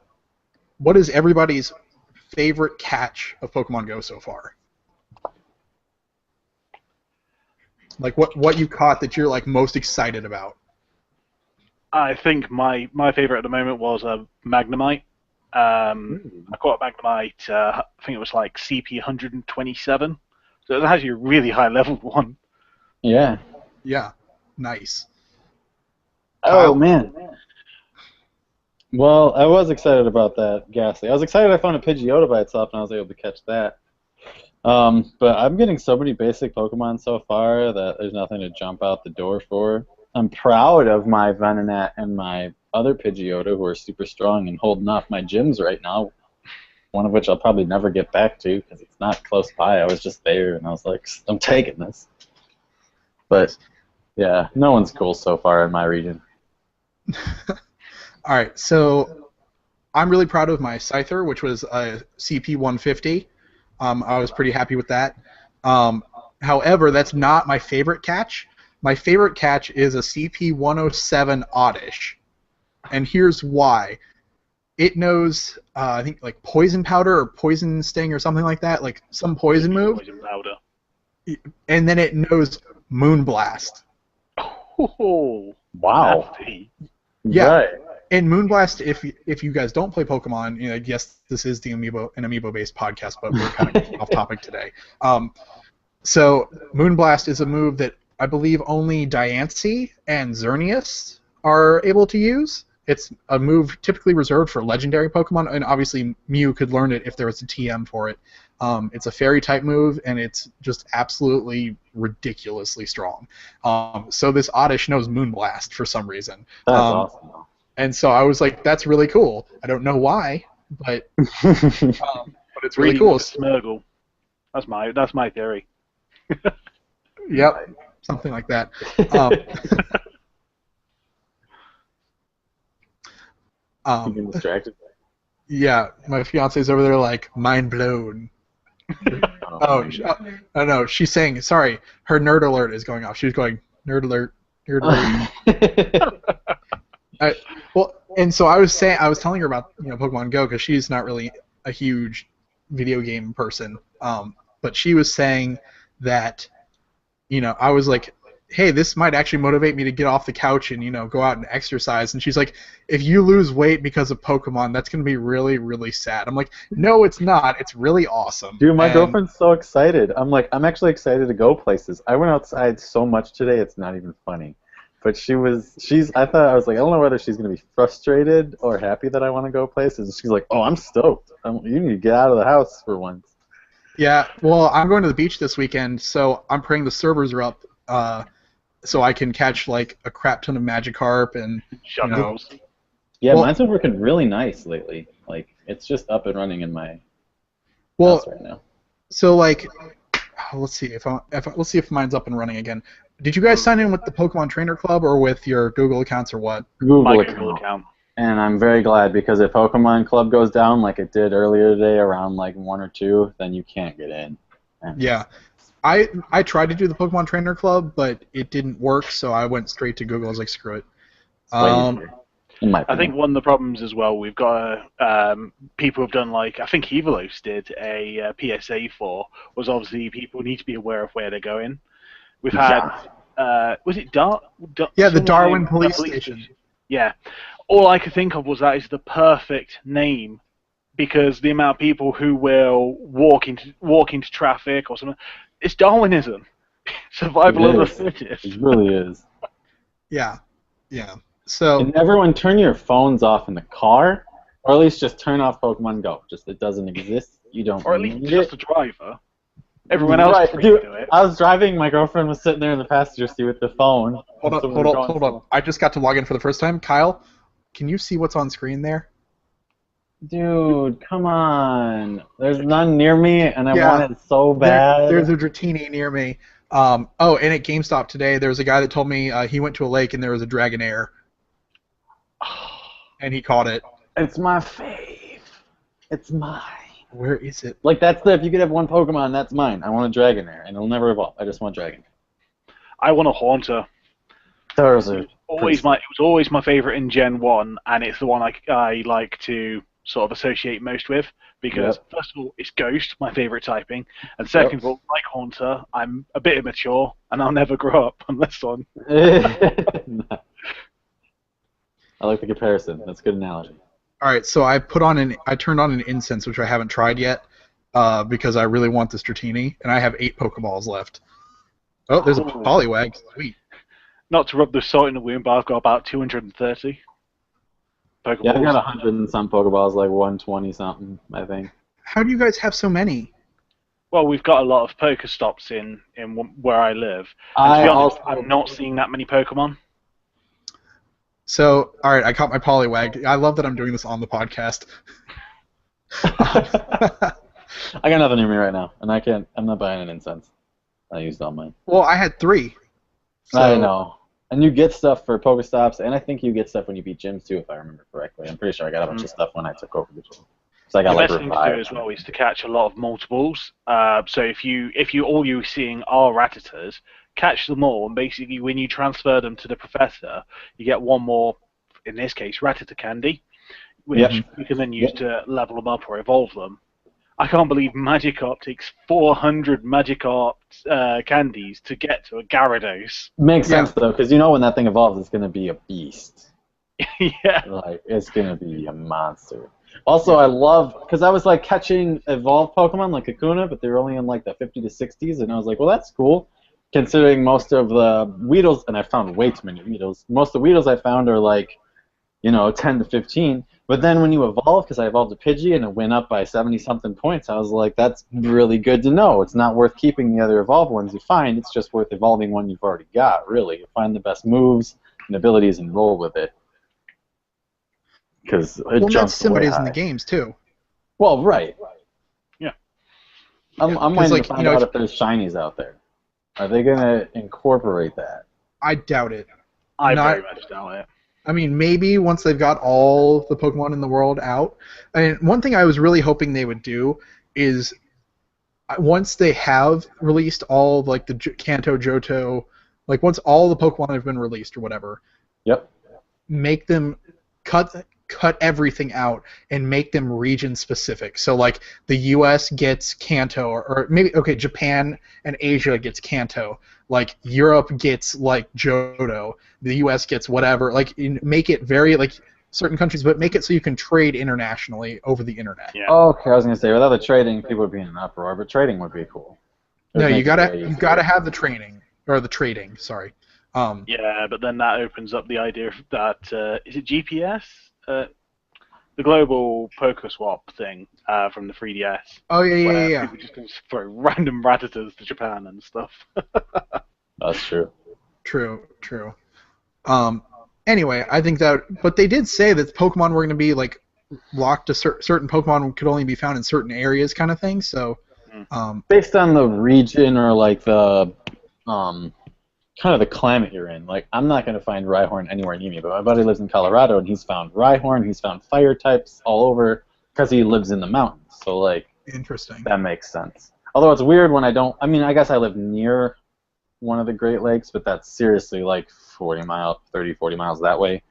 A: what is everybody's favorite catch of Pokemon Go so far? Like what you caught that you're like most excited about?
C: I think my favorite at the moment was a Magnemite. I caught a Magnemite, I think it was like CP 127. So it was actually a really high level one.
B: Yeah.
A: Yeah. Nice.
B: Oh, man. Well, I was excited about that, Ghastly. I was excited I found a Pidgeotto by itself and I was able to catch that. But I'm getting so many basic Pokemon so far that there's nothing to jump out the door for. I'm proud of my Venonat and my other Pidgeotto who are super strong and holding off my gyms right now, one of which I'll probably never get back to because it's not close by. I was just there and I was like, I'm taking this. But, yeah, no one's cool so far in my region.
A: All right, so I'm really proud of my Scyther, which was a CP 150. I was pretty happy with that. However, that's not my favorite catch. My favorite catch is a CP 107 Oddish, and here's why. It knows, I think, like Poison Powder or Poison Sting or something like that, like some poison move.
C: Poison Powder.
A: And then it knows Moonblast.
C: Oh,
B: wow.
C: nasty.
A: Yeah.
B: Right.
A: in Moonblast, if you guys don't play Pokemon, yes, this is an amiibo-based podcast, but we're kind of off topic today. So Moonblast is a move that I believe only Diancie and Xerneas are able to use. It's a move typically reserved for legendary Pokemon, and obviously Mew could learn it if there was a TM for it. It's a fairy-type move, and it's just absolutely ridiculously strong. So this Oddish knows Moonblast for some reason.
B: That's awesome.
A: And so I was like, that's really cool. I don't know why, but it's really cool.
C: Smirgle. That's my theory.
A: Yep, something like that.
B: You've been distracted.
A: Yeah, my fiance's over there like mind blown. No, she's saying sorry. Her nerd alert is going off. She's going nerd alert, nerd alert. And so I was telling her about Pokemon Go because she's not really a huge video game person. But she was saying that I was like, hey, this might actually motivate me to get off the couch and go out and exercise. And she's like, if you lose weight because of Pokemon, that's going to be really, really sad. I'm like, no, it's not. It's really awesome.
B: Dude, my girlfriend's so excited. I'm like, I'm actually excited to go places. I went outside so much today, it's not even funny. But I was like, I don't know whether she's going to be frustrated or happy that I want to go places. She's like, oh, I'm stoked. You need to get out of the house for once.
A: Yeah, well, I'm going to the beach this weekend, so I'm praying the servers are up so I can catch like a crap ton of Magikarp and
C: Shuckles.
B: Yeah, mine's been working really nice lately. Like, it's just up and running in my house right now.
A: So like, let's see if mine's up and running again. Did you guys sign in with the Pokemon Trainer Club or with your Google accounts or what?
C: Google account.
B: And I'm very glad because if Pokemon Club goes down like it did earlier today around like 1 or 2, then you can't get in.
A: Yeah. I tried to do the Pokemon Trainer Club, but it didn't work, so I went straight to Google. I was like, screw it.
C: I think one of the problems as well, we've got people have done like, I think Amiibosteal did a PSA for, was obviously people need to be aware of where they're going. We've had, was it
A: the Darwin Police Station.
C: Yeah. All I could think of was that is the perfect name because the amount of people who will walk into traffic or something, it's Darwinism. Survival of the fittest.
B: It really is.
A: Yeah. So.
B: And everyone turn your phones off in the car, or at least just turn off Pokemon Go. Just it doesn't exist. You don't.
C: Or at least just the driver. Everyone else can do it.
B: I was driving. My girlfriend was sitting there in the passenger seat with the phone.
A: Hold on. I just got to log in for the first time. Kyle, can you see what's on screen there?
B: Dude, come on. There's none near me, and I want it so bad.
A: There's a Dratini near me. And at GameStop today, there was a guy that told me he went to a lake and there was a Dragonair. And he caught it.
B: It's my fave. It's mine.
A: Where is it?
B: Like, if you could have one Pokemon, that's mine. I want a Dragonair, and it'll never evolve. I just want Dragonair.
C: I want a Haunter. It was always my favorite in Gen 1, and it's the one I like to sort of associate most with, because first of all, it's Ghost, my favorite typing, and second of all, like Haunter, I'm a bit immature, and I'll never grow up unless on.
B: I like the comparison. That's a good analogy.
A: All right, so I turned on an incense, which I haven't tried yet, because I really want this Dratini, and I have 8 Pokeballs left. Oh, there's a Poliwag. Sweet.
C: Not to rub the salt in the wound, but I've got about 230 Pokeballs.
B: Yeah, I've got 100 and some Pokeballs, like 120 something, I think.
A: How do you guys have so many?
C: Well, we've got a lot of Pokestops in where I live. And to be honest, I'm not seeing that many Pokemon.
A: So, all right, I caught my Poliwag. I love that I'm doing this on the podcast.
B: I got nothing near me right now, and I'm not buying an incense. I used all mine.
A: Well, I had 3. So.
B: I know. And you get stuff for Pokestops, and I think you get stuff when you beat gyms too, if I remember correctly. I'm pretty sure I got a bunch of stuff when I took over the gym. So I got
C: the best thing to do as well is to catch a lot of multiples. So if all you're seeing are Rattatas, catch them all, and basically when you transfer them to the Professor, you get one more, in this case, Rattata candy, which you can then use to level them up or evolve them. I can't believe Magikarp takes 400 Magikarp candies to get to a Gyarados.
B: Makes sense, though, because you know when that thing evolves, it's going to be a beast.
C: Yeah.
B: Like, it's gonna be a monster. Also, I love, because I was like catching evolved Pokemon like Kakuna, but they were only in like the 50 to 60s, and I was like, well, that's cool, considering most of the Weedles, and I found way too many Weedles. Most of the Weedles I found are like, 10 to 15. But then when you evolve, because I evolved a Pidgey and it went up by 70-something points, I was like, that's really good to know. It's not worth keeping the other evolved ones you find. It's just worth evolving one you've already got, really. You find the best moves and abilities and roll with it. Because it
A: Well,
B: jumps
A: that's
B: way
A: symbies in the
B: high.
A: games too.
B: Well, right.
C: Yeah.
B: I'm waiting to find out if there's shinies out there. Are they going to incorporate that?
A: I doubt it.
C: I very much doubt it.
A: I mean, maybe once they've got all the Pokemon in the world out. And one thing I was really hoping they would do is, once they have released all of, like, the Kanto, Johto, like once all the Pokemon have been released or whatever,
B: Yep.
A: make them cut everything out and make them region specific. So like the US gets Kanto, or maybe Japan and Asia gets Kanto, like Europe gets like Johto, the US gets whatever. Like make it very like certain countries, but make it so you can trade internationally over the internet.
C: Yeah.
B: Okay, I was gonna say without the trading, people would be in an uproar, but trading would be cool.
A: No, you gotta have the training or the trading. Sorry.
C: Yeah, but then that opens up the idea of that is it GPS? The global poker swap thing from the 3DS.
A: Oh yeah.
C: People just can throw random Rattatas to Japan and stuff.
B: That's true.
A: True. Anyway, I think that, but they did say that Pokemon were going to be like locked to certain Pokemon could only be found in certain areas, kind of thing. So,
B: based on the region or like the kind of the climate you're in, like I'm not going to find Rhyhorn anywhere near me, but my buddy lives in Colorado and he's found Rhyhorn, he's found fire types all over because he lives in the mountains. So like,
A: interesting.
B: That makes sense. Although it's weird when I guess I live near one of the Great Lakes, but that's seriously like 40 miles that way.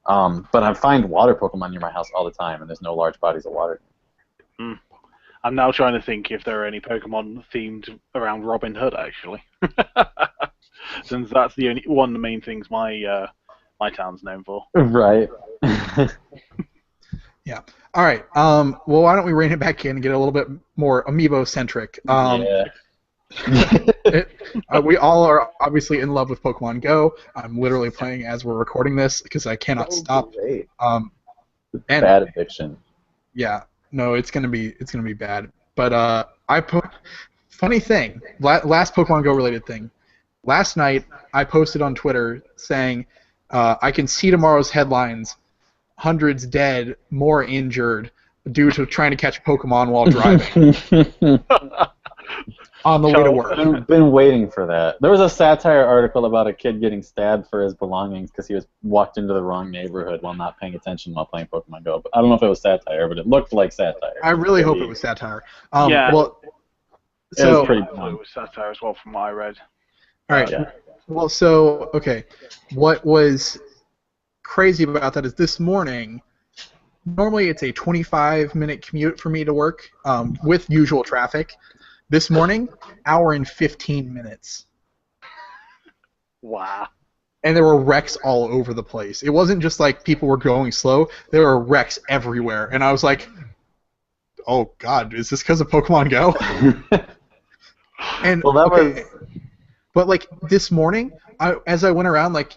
B: But I find water Pokemon near my house all the time, and there's no large bodies of water.
C: I'm now trying to think if there are any Pokemon themed around Robin Hood, actually. Since that's one of the main things my town's known for.
B: Right.
A: Yeah. All right. Well, why don't we rein it back in and get a little bit more amiibo-centric?
B: Yeah.
A: We all are obviously in love with Pokemon Go. I'm literally playing as we're recording this because I cannot stop.
B: Great.
A: And
B: Bad addiction.
A: Yeah. No, it's gonna be bad. But funny thing, last Pokemon Go related thing. Last night I posted on Twitter saying I can see tomorrow's headlines: hundreds dead, more injured due to trying to catch Pokemon while driving. On the way to work.
B: I've been waiting for that. There was a satire article about a kid getting stabbed for his belongings because he walked into the wrong neighborhood while not paying attention while playing Pokemon Go. But I don't know if it was satire, but it looked like satire.
A: I really hope it was satire.
C: Yeah.
A: Well,
B: it was pretty
C: it was satire as well from what I read.
A: All right.
B: Yeah.
A: Well, so, okay. What was crazy about that is this morning, normally it's a 25-minute commute for me to work with usual traffic. This morning, hour and 15 minutes.
C: Wow.
A: And there were wrecks all over the place. It wasn't just like people were going slow. There were wrecks everywhere. And I was like, oh, God, is this because of Pokemon Go? And,
B: well, that was...
A: But, like, this morning, as I went around, like,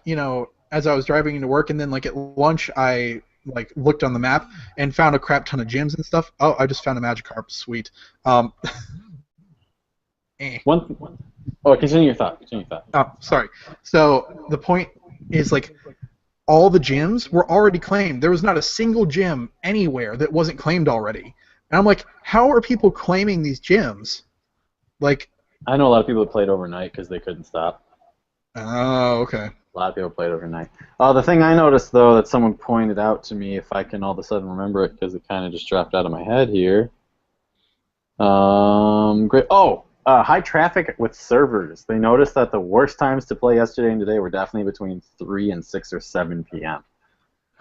A: as I was driving into work, and then, like, at lunch, I, like, looked on the map and found a crap ton of gyms and stuff. Oh, I just found a Magikarp. Sweet.
B: Continue your thought.
A: Oh, sorry. So the point is, like, all the gyms were already claimed. There was not a single gym anywhere that wasn't claimed already. And I'm like, how are people claiming these gyms? Like,
B: I know a lot of people that played overnight because they couldn't stop.
A: Oh, okay.
B: A lot of people played overnight. The thing I noticed, though, that someone pointed out to me, if I can all of a sudden remember it because it kind of just dropped out of my head here. Great. High traffic with servers. They noticed that the worst times to play yesterday and today were definitely between 3 and 6 or 7 p.m.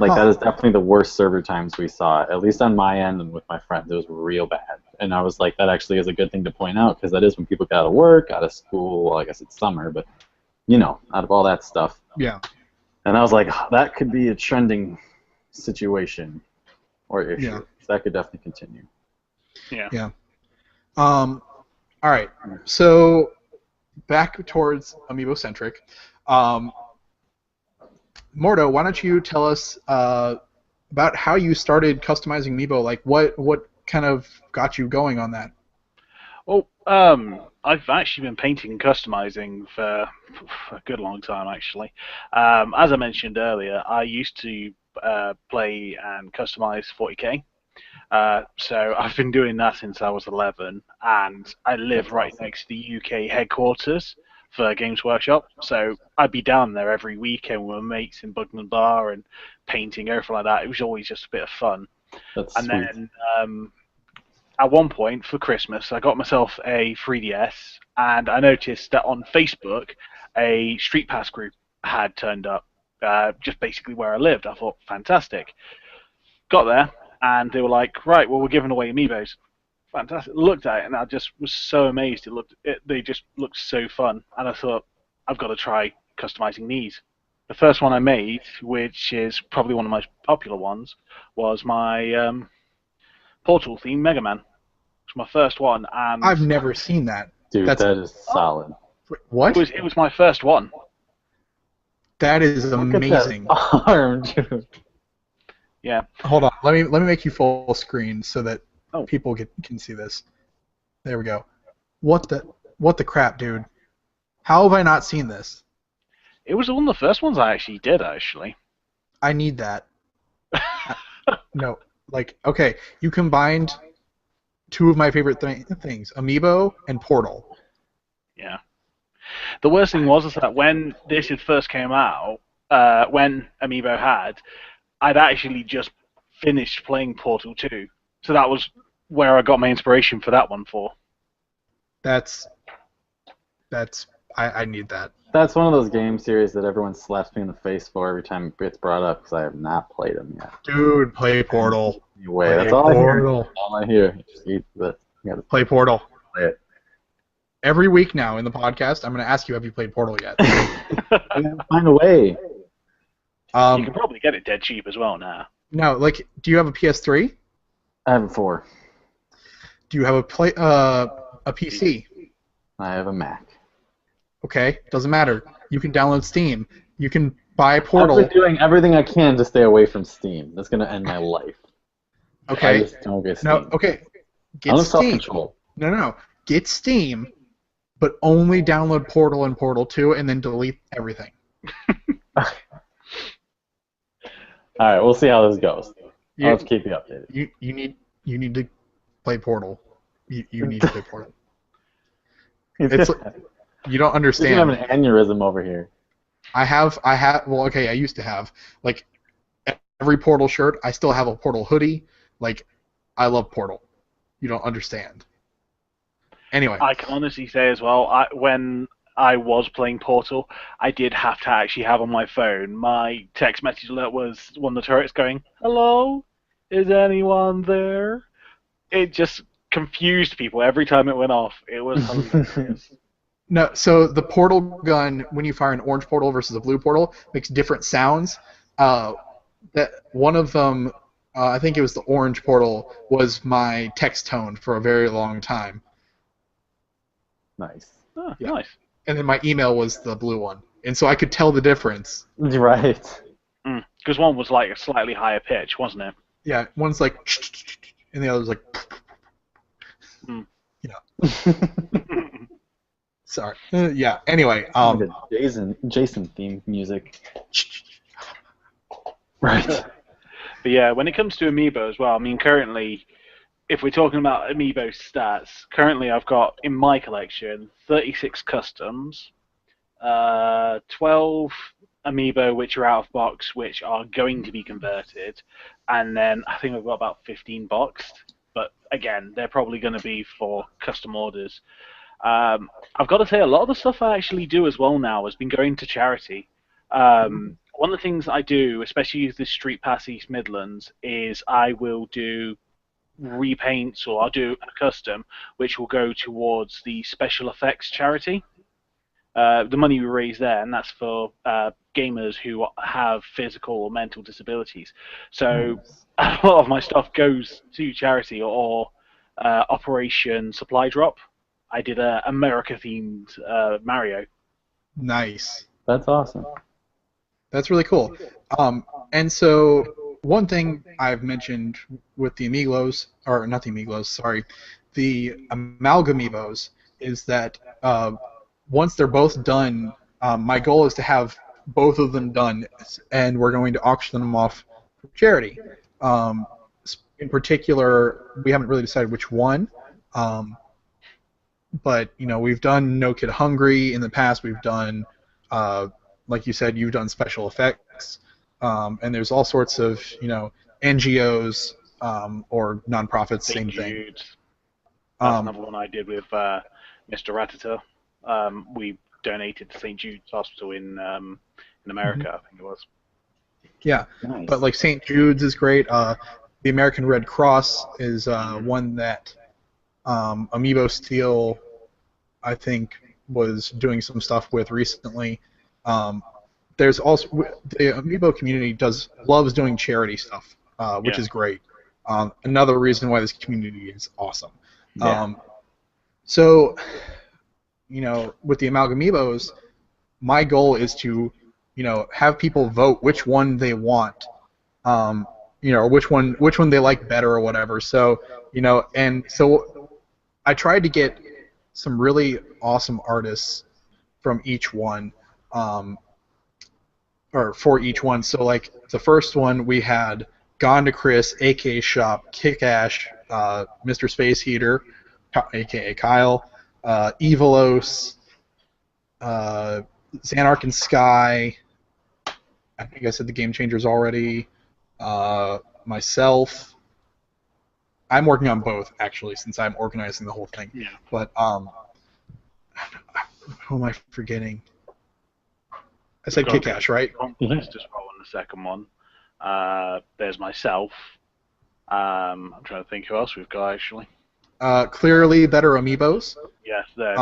B: Like, that is definitely the worst server times we saw, at least on my end and with my friends. It was real bad. And I was like, that actually is a good thing to point out, because that is when people got to work, out of school. Well, I guess it's summer, but, out of all that stuff.
A: Yeah.
B: And I was like, that could be a trending situation or issue.
A: Yeah.
B: So that could definitely continue.
C: Yeah.
A: Yeah. All right. So back towards amiibo-centric. Mordo, why don't you tell us about how you started customizing amiibo? Like, what kind of got you going on that?
C: Well, I've actually been painting and customizing for a good long time, actually. As I mentioned earlier, I used to play and customize 40K. So I've been doing that since I was 11, and I live
B: That's
C: right
B: awesome.
C: next to the UK headquarters for Games Workshop. So I'd be down there every weekend with my mates in Bugman Bar and painting, everything like that. It was always just a bit of fun.
B: That's
C: And
B: sweet.
C: then at one point for Christmas, I got myself a 3DS, and I noticed that on Facebook, a Street Pass group had turned up, just basically where I lived. I thought, fantastic. Got there, and they were like, right, well, we're giving away amiibos. Fantastic. Looked at it, and I just was so amazed. They just looked so fun, and I thought, I've got to try customizing these. The first one I made, which is probably one of my most popular ones, was my Portal theme Mega Man. It was my first one, and
A: I've never seen that.
B: Dude,
A: That's
B: that is solid.
A: what?
C: it was my first one.
A: That is
B: Look at
A: amazing.
B: that arm, dude.
C: Yeah.
A: Hold on, let me make you full screen so that
C: Oh.
A: people can see this. There we go. What the crap, dude? How have I not seen this?
C: It was one of the first ones I actually did, actually.
A: I need that. No, like, okay, you combined two of my favorite things, Amiibo and Portal.
C: Yeah. The worst thing was is that when this had first came out, when Amiibo had, I'd actually just finished playing Portal 2. So that was where I got my inspiration for that one for.
A: That's I need that.
B: That's one of those game series that everyone slaps me in the face for every time it gets brought up because I have not played them yet.
A: Dude, play Portal.
B: Anyway,
A: Play
B: that's all I hear.
A: Portal.
B: All I hear. Just eat this. You gotta
A: Play Portal.
B: play it.
A: Every week now in the podcast, I'm going to ask you, have you played Portal yet?
B: I gotta find a way.
C: You can probably get it dead cheap as well now.
A: No, like, do you have a PS3?
B: I have a 4.
A: Do you have a PC?
B: I have a Mac.
A: Okay, doesn't matter. You can download Steam. You can buy
B: I've
A: Portal.
B: been doing everything I can to stay away from Steam. That's gonna end my life. I
A: Okay.
B: just don't get Steam.
A: No, okay. Get
B: I love
A: Steam.
B: self-control.
A: No. Get Steam, but only download Portal and Portal 2 and then delete everything.
B: All right, we'll see how this goes.
A: You-
B: I'll have to keep you updated.
A: You need to play Portal. You need to play Portal. It's you don't
B: He's gonna have
A: understand.
B: an aneurysm over here.
A: I have well, okay, I used to have like every Portal shirt. I still have a Portal hoodie. Like, I love Portal. You don't understand. Anyway,
C: I can honestly say as well, when I was playing Portal, I did have to actually have on my phone, my text message alert was one of the turrets going, "Hello? Is anyone there?" It just confused people every time it went off. It was hilarious.
A: no. So the Portal gun, when you fire an orange Portal versus a blue Portal, makes different sounds. That one of them, I think it was the orange Portal, was my text tone for a very long time,
B: Nice.
C: Oh,
A: Yeah.
C: Nice.
A: and then my email was the blue one, and so I could tell the difference.
B: Right.
C: Because one was like a slightly higher pitch, wasn't it?
A: Yeah, one's like, and the other's like, sorry. Yeah. Anyway,
B: Like a Jason theme music. Right.
C: But yeah, when it comes to Amiibo as well, I mean, currently, if we're talking about Amiibo stats, currently I've got in my collection 36 customs, 12 Amiibo which are out of box, which are going to be converted, and then I think I've got about 15 boxed. But again, they're probably going to be for custom orders. I've got to say, a lot of the stuff I actually do as well now has been going to charity. One of the things I do, especially with the Street Pass East Midlands, is I will do repaints or I'll do a custom which will go towards the special effects charity. The money we raise there, and that's for gamers who have physical or mental disabilities. So a lot of my stuff goes to charity or Operation Supply Drop. I did a America-themed Mario.
A: Nice.
B: That's awesome.
A: That's really cool. And so one thing I've mentioned with the Amiiglows, or not the Amiiglows, sorry, the Amiibos, is that once they're both done, my goal is to have both of them done, and we're going to auction them off for charity. In particular, we haven't really decided which one, but we've done No Kid Hungry in the past. We've done, like you said, you've done special effects, and there's all sorts of NGOs or nonprofits. Same thing.
C: Jude. That's another one I did with Mr. Ratata. We donated to St. Jude's Hospital in America, I think it was.
A: Yeah,
B: Nice.
A: but like St. Jude's is great. The American Red Cross is one that AmiiboSteal, I think, was doing some stuff with recently. There's also the Amiibo community loves doing charity stuff, which is great. Another reason why this community is awesome.
B: Yeah.
A: So, with the Amiibos, my goal is to, have people vote which one they want, or which one they like better or whatever. So, and so I tried to get some really awesome artists from each one, or for each one. So, like the first one we had Gonda Chris, aka Shop, Kick-Ash, Mr. SpaceHeater, aka Kyle, Evilos, Xanark and Sky. I think I said the Game Changers already. Myself. I'm working on both actually, since I'm organizing the whole thing.
C: Yeah.
A: But who am I forgetting? I said Kick-Ash, right?
C: Conquest as well on the second one. There's myself. I'm trying to think who else we've got actually.
A: Clearly better Amiibos.
C: Yes, there.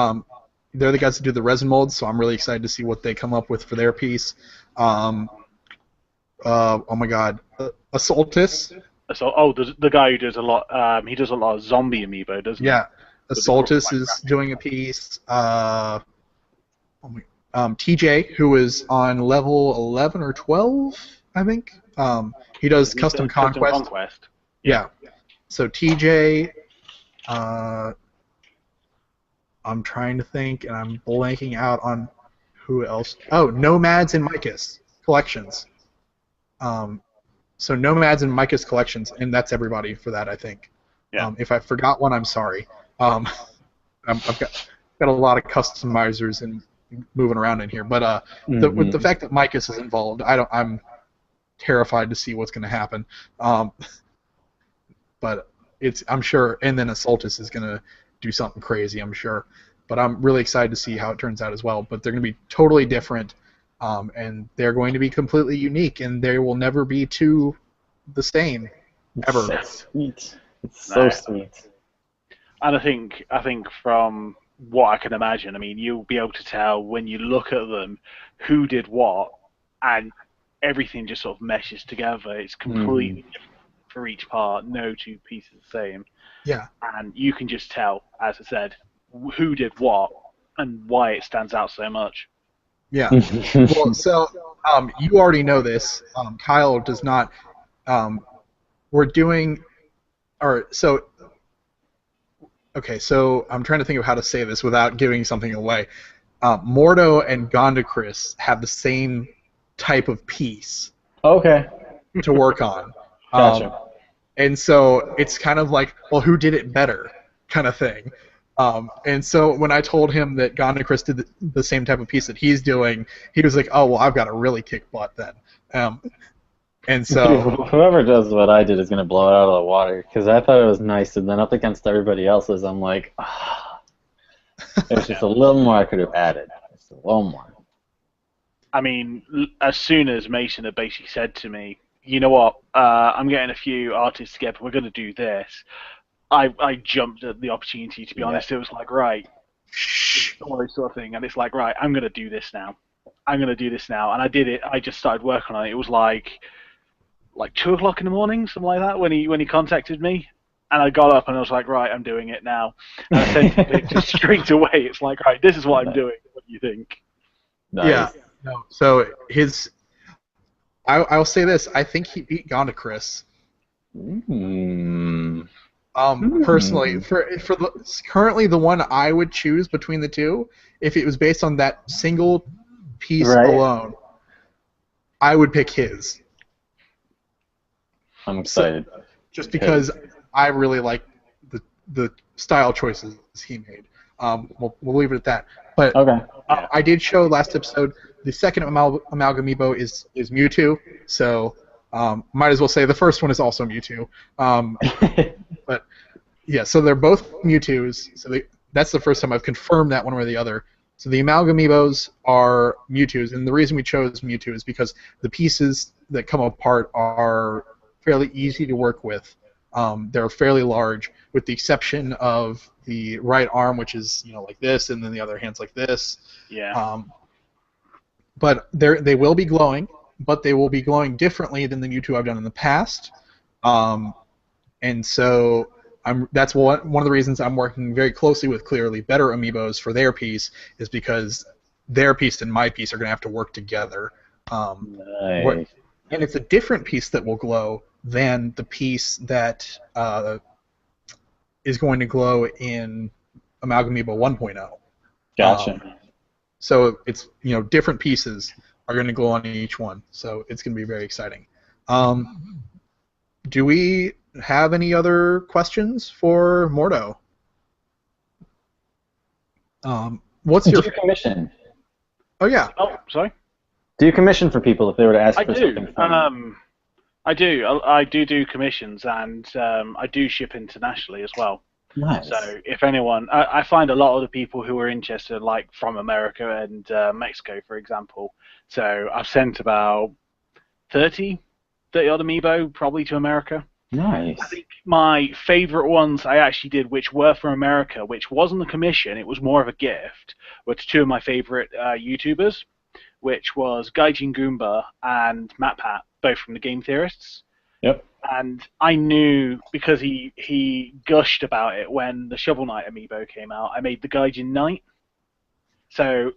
A: They're the guys that do the resin molds, so I'm really excited to see what they come up with for their piece. Oh my God, Assaultus.
C: So, the guy who does a lot. He does a lot of zombie Amiibo, doesn't he?
A: Yeah, Assaultus is doing a piece. TJ, who is on level 11 or 12, I think. He does Custom Conquest. Yeah. So TJ. I'm trying to think, and I'm blanking out on who else. Oh, Nomads and Micus Collections. So Nomads and Micus Collections, and that's everybody for that, I think.
C: Yeah.
A: If I forgot one, I'm sorry. I've got a lot of customizers and moving around in here, but with the fact that Micus is involved, I'm terrified to see what's going to happen. But I'm sure, and then Assaultus is going to do something crazy, I'm sure. But I'm really excited to see how it turns out as well. But they're going to be totally different, and they're going to be completely unique, and they will never be two the same, ever.
B: That's sweet. It's so sweet.
C: And I think from what I can imagine, I mean, you'll be able to tell when you look at them who did what, and everything just sort of meshes together. It's completely different for each part. No two pieces the same.
A: Yeah.
C: And you can just tell, as I said, who did what and why it stands out so much.
A: Yeah. Well, so you already know this. Kyle does not. We're doing. Okay, so I'm trying to think of how to say this without giving something away. Mordo and Gonda Chris have the same type of piece.
B: Okay.
A: To work on.
B: Gotcha.
A: And so it's kind of like, well, who did it better, kind of thing. And so when I told him that Gonda Chris did the same type of piece that he's doing, he was like, oh, well, I've got to really kick butt then. And so
B: whoever does what I did is going to blow it out of the water, because I thought it was nice, and then up against everybody else's, I'm like, there's just a little more I could have added. Just a little more.
C: I mean, as soon as Mason had basically said to me, you know what, I'm getting a few artists together, we're going to do this, I jumped at the opportunity, to be honest. It was like, right, all this sort of thing, and it's like, right, I'm going to do this now. I'm gonna do this now, and I did it. I just started working on it. It was like 2 o'clock in the morning, something like that, when he contacted me. And I got up and I was like, right, I'm doing it now. And I sent him pictures straight away. It's like, right, this is what I'm doing. What do you think?
B: Nice.
A: Yeah. No. So I'll say this. I think he beat Gonda personally, currently the one I would choose between the two, if it was based on that single piece alone, I would pick his.
B: I'm excited.
A: Just because I really like the style choices he made. We'll leave it at that. But I did show last episode the second Amiibo is Mewtwo, so might as well say the first one is also Mewtwo. But yeah, so they're both Mewtwo's. So that's the first time I've confirmed that one way or the other. So the Amiibos are Mewtwo's, and the reason we chose Mewtwo is because the pieces that come apart are fairly easy to work with. They're fairly large, with the exception of the right arm, which is like this, and then the other hand's like this.
C: Yeah.
A: But they will be glowing, but they will be glowing differently than the Mewtwo I've done in the past. And so that's one of the reasons I'm working very closely with Clearly Better Amiibos for their piece, is because their piece and my piece are going to have to work together.
B: Nice.
A: And it's a different piece that will glow than the piece that is going to glow in Amiibo 1.0.
B: Gotcha.
A: So it's different pieces are going to glow on each one. So it's going to be very exciting. Do we have any other questions for Mordo? What's your
B: commission?
A: Oh yeah.
C: Oh, sorry.
B: Do you commission for people if they were to ask
C: I
B: for
C: do.
B: something funny?
C: I do. I do commissions, and I do ship internationally as well.
B: Nice.
C: So if anyone, I find a lot of the people who are interested, like from America and Mexico, for example. So I've sent about 30 odd Amiibo probably to America.
B: Nice.
C: I think my favorite ones I actually did, which were from America, which wasn't a commission, it was more of a gift, were to two of my favorite YouTubers, which was Gaijin Goomba and MatPat, both from the Game Theorists.
B: Yep.
C: And I knew, because he gushed about it when the Shovel Knight Amiibo came out, I made the Gaijin Knight. So,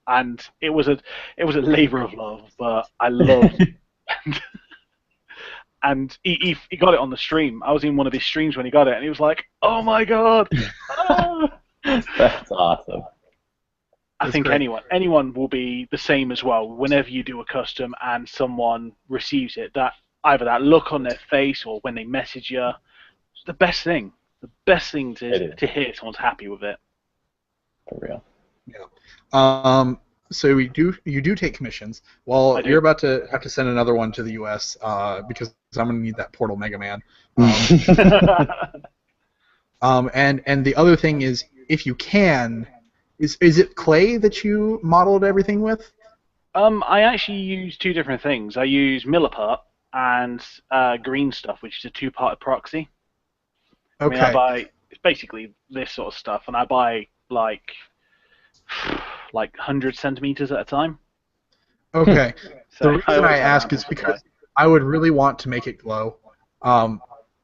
C: and it was a labor of love, but I loved it. And he got it on the stream. I was in one of his streams when he got it, and he was like, "Oh my god!"
B: That's awesome.
C: I think great. anyone will be the same as well. Whenever you do a custom and someone receives it, that either that look on their face or when they message you, it's the best thing. The best thing to hear someone's happy with it.
B: For real.
A: Yeah. So you do take commissions. Well, you're about to have to send another one to the U.S. Because I'm going to need that Portal Mega Man. And the other thing is, if you can, is it clay that you modeled everything with?
C: I actually use two different things. I use Milliput and green stuff, which is a two-part proxy.
A: Okay.
C: I mean, I buy basically this sort of stuff, and I buy like 100 centimeters at a time.
A: Okay. So the reason I ask is because I would really want to make it glow.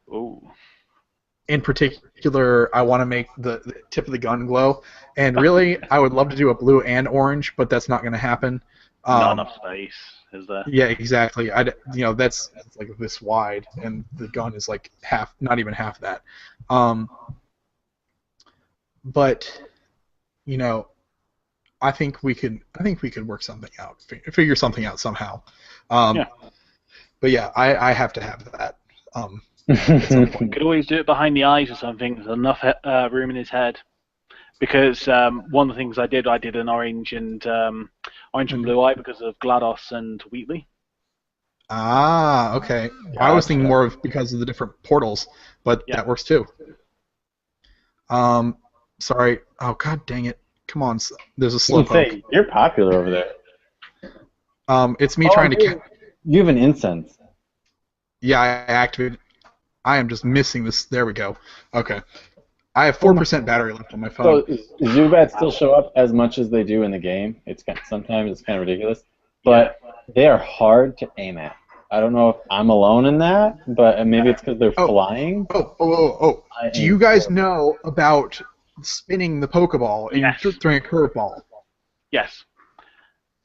C: Ooh.
A: In particular, I want to make the tip of the gun glow, and really, I would love to do a blue and orange, but that's not going to happen.
C: Not enough space, is there?
A: Yeah, exactly. That's like this wide, and the gun is like half, not even half that. But I think we could work something out, figure something out somehow.
C: Yeah.
A: But yeah, I have to have that.
C: Could always do it behind the eyes or something. There's enough room in his head. Because one of the things I did an orange and blue eye because of GLaDOS and Wheatley.
A: Ah, okay. Gotcha. I was thinking more of because of the different portals, but that works too. Sorry. Oh, god dang it. Come on. There's a slowpoke.
B: You're popular over there.
A: It's me trying to...
B: You have an incense.
A: Yeah, I activated... I am just missing this. There we go. Okay. I have 4% battery left on my
B: So
A: phone.
B: Zubats still show up as much as they do in the game. Sometimes it's kind of ridiculous, but they are hard to aim at. I don't know if I'm alone in that, but maybe it's because they're flying.
A: Do you guys know about spinning the Pokeball and
C: Yes.
A: throwing a curveball?
C: Yes.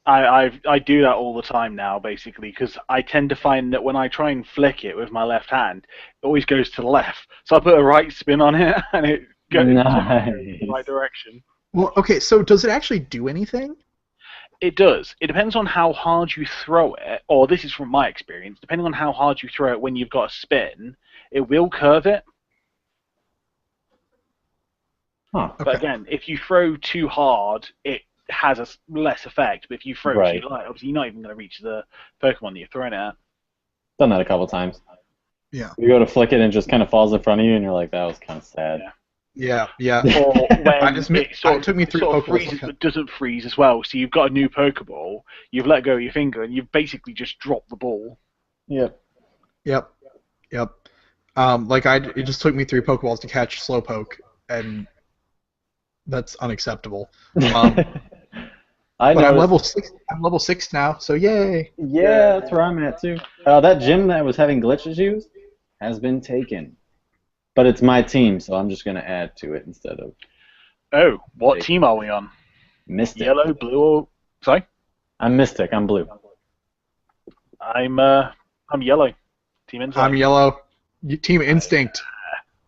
C: I do that all the time now, basically, because I tend to find that when I try and flick it with my left hand, it always goes to the left. So I put a right spin on it, and it goes in the right direction.
A: Well, okay, so does it actually do anything?
C: It does. It depends on how hard you throw it, or this is from my experience, depending on how hard you throw it when you've got a spin, it will curve it.
B: Huh.
C: But again, if you throw too hard, it has a less effect. But if you throw too light, obviously you're not even going to reach the Pokemon that you're throwing it at.
B: Done that a couple times.
A: Yeah.
B: You go to flick it and it just kind of falls in front of you, and you're like, that was kind of sad.
A: Yeah.
C: Or when
A: it took me 3 Pokeballs.
C: Freezes but doesn't freeze as well. So you've got a new Pokeball, you've let go of your finger, and you've basically just dropped the ball.
B: Yep.
A: It just took me 3 Pokeballs to catch Slowpoke, and that's unacceptable. I'm level 6. I'm level 6 now, so yay!
B: Yeah, that's where I'm at too. That gym that was having glitch issues has been taken, but it's my team, so I'm just gonna add to it instead of.
C: Oh, what team are we on?
B: Mystic.
C: Yellow, blue, or sorry?
B: I'm Mystic. I'm blue.
C: I'm yellow. Team Instinct.
A: I'm yellow. Team Instinct.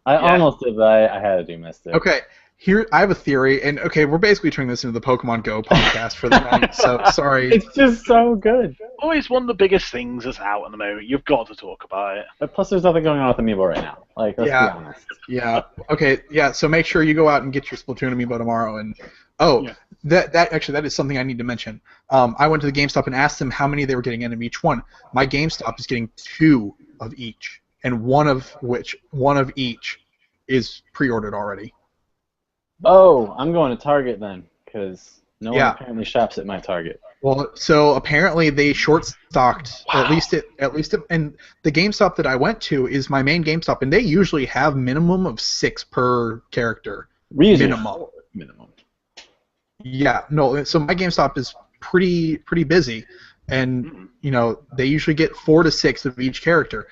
B: I almost did, but I had to do Mystic.
A: Okay. Here, I have a theory, and okay, we're basically turning this into the Pokemon Go podcast for the night, so sorry.
B: It's just so good.
C: Oh, it's one of the biggest things that's out at the moment. You've got to talk about it.
B: But plus, there's nothing going on with Amiibo right now. Like, let's be honest.
A: Yeah. Okay. Yeah. So make sure you go out and get your Splatoon Amiibo tomorrow. And that is something I need to mention. I went to the GameStop and asked them how many they were getting in of each one. My GameStop is getting 2 of each, and one of each is pre-ordered already.
B: Oh, I'm going to Target then, because no one apparently shops at my Target.
A: Well, so apparently they short-stocked, at least and the GameStop that I went to is my main GameStop, and they usually have minimum of 6 per character. Minimum. Yeah, no, so my GameStop is pretty busy, and they usually get 4 to 6 of each character.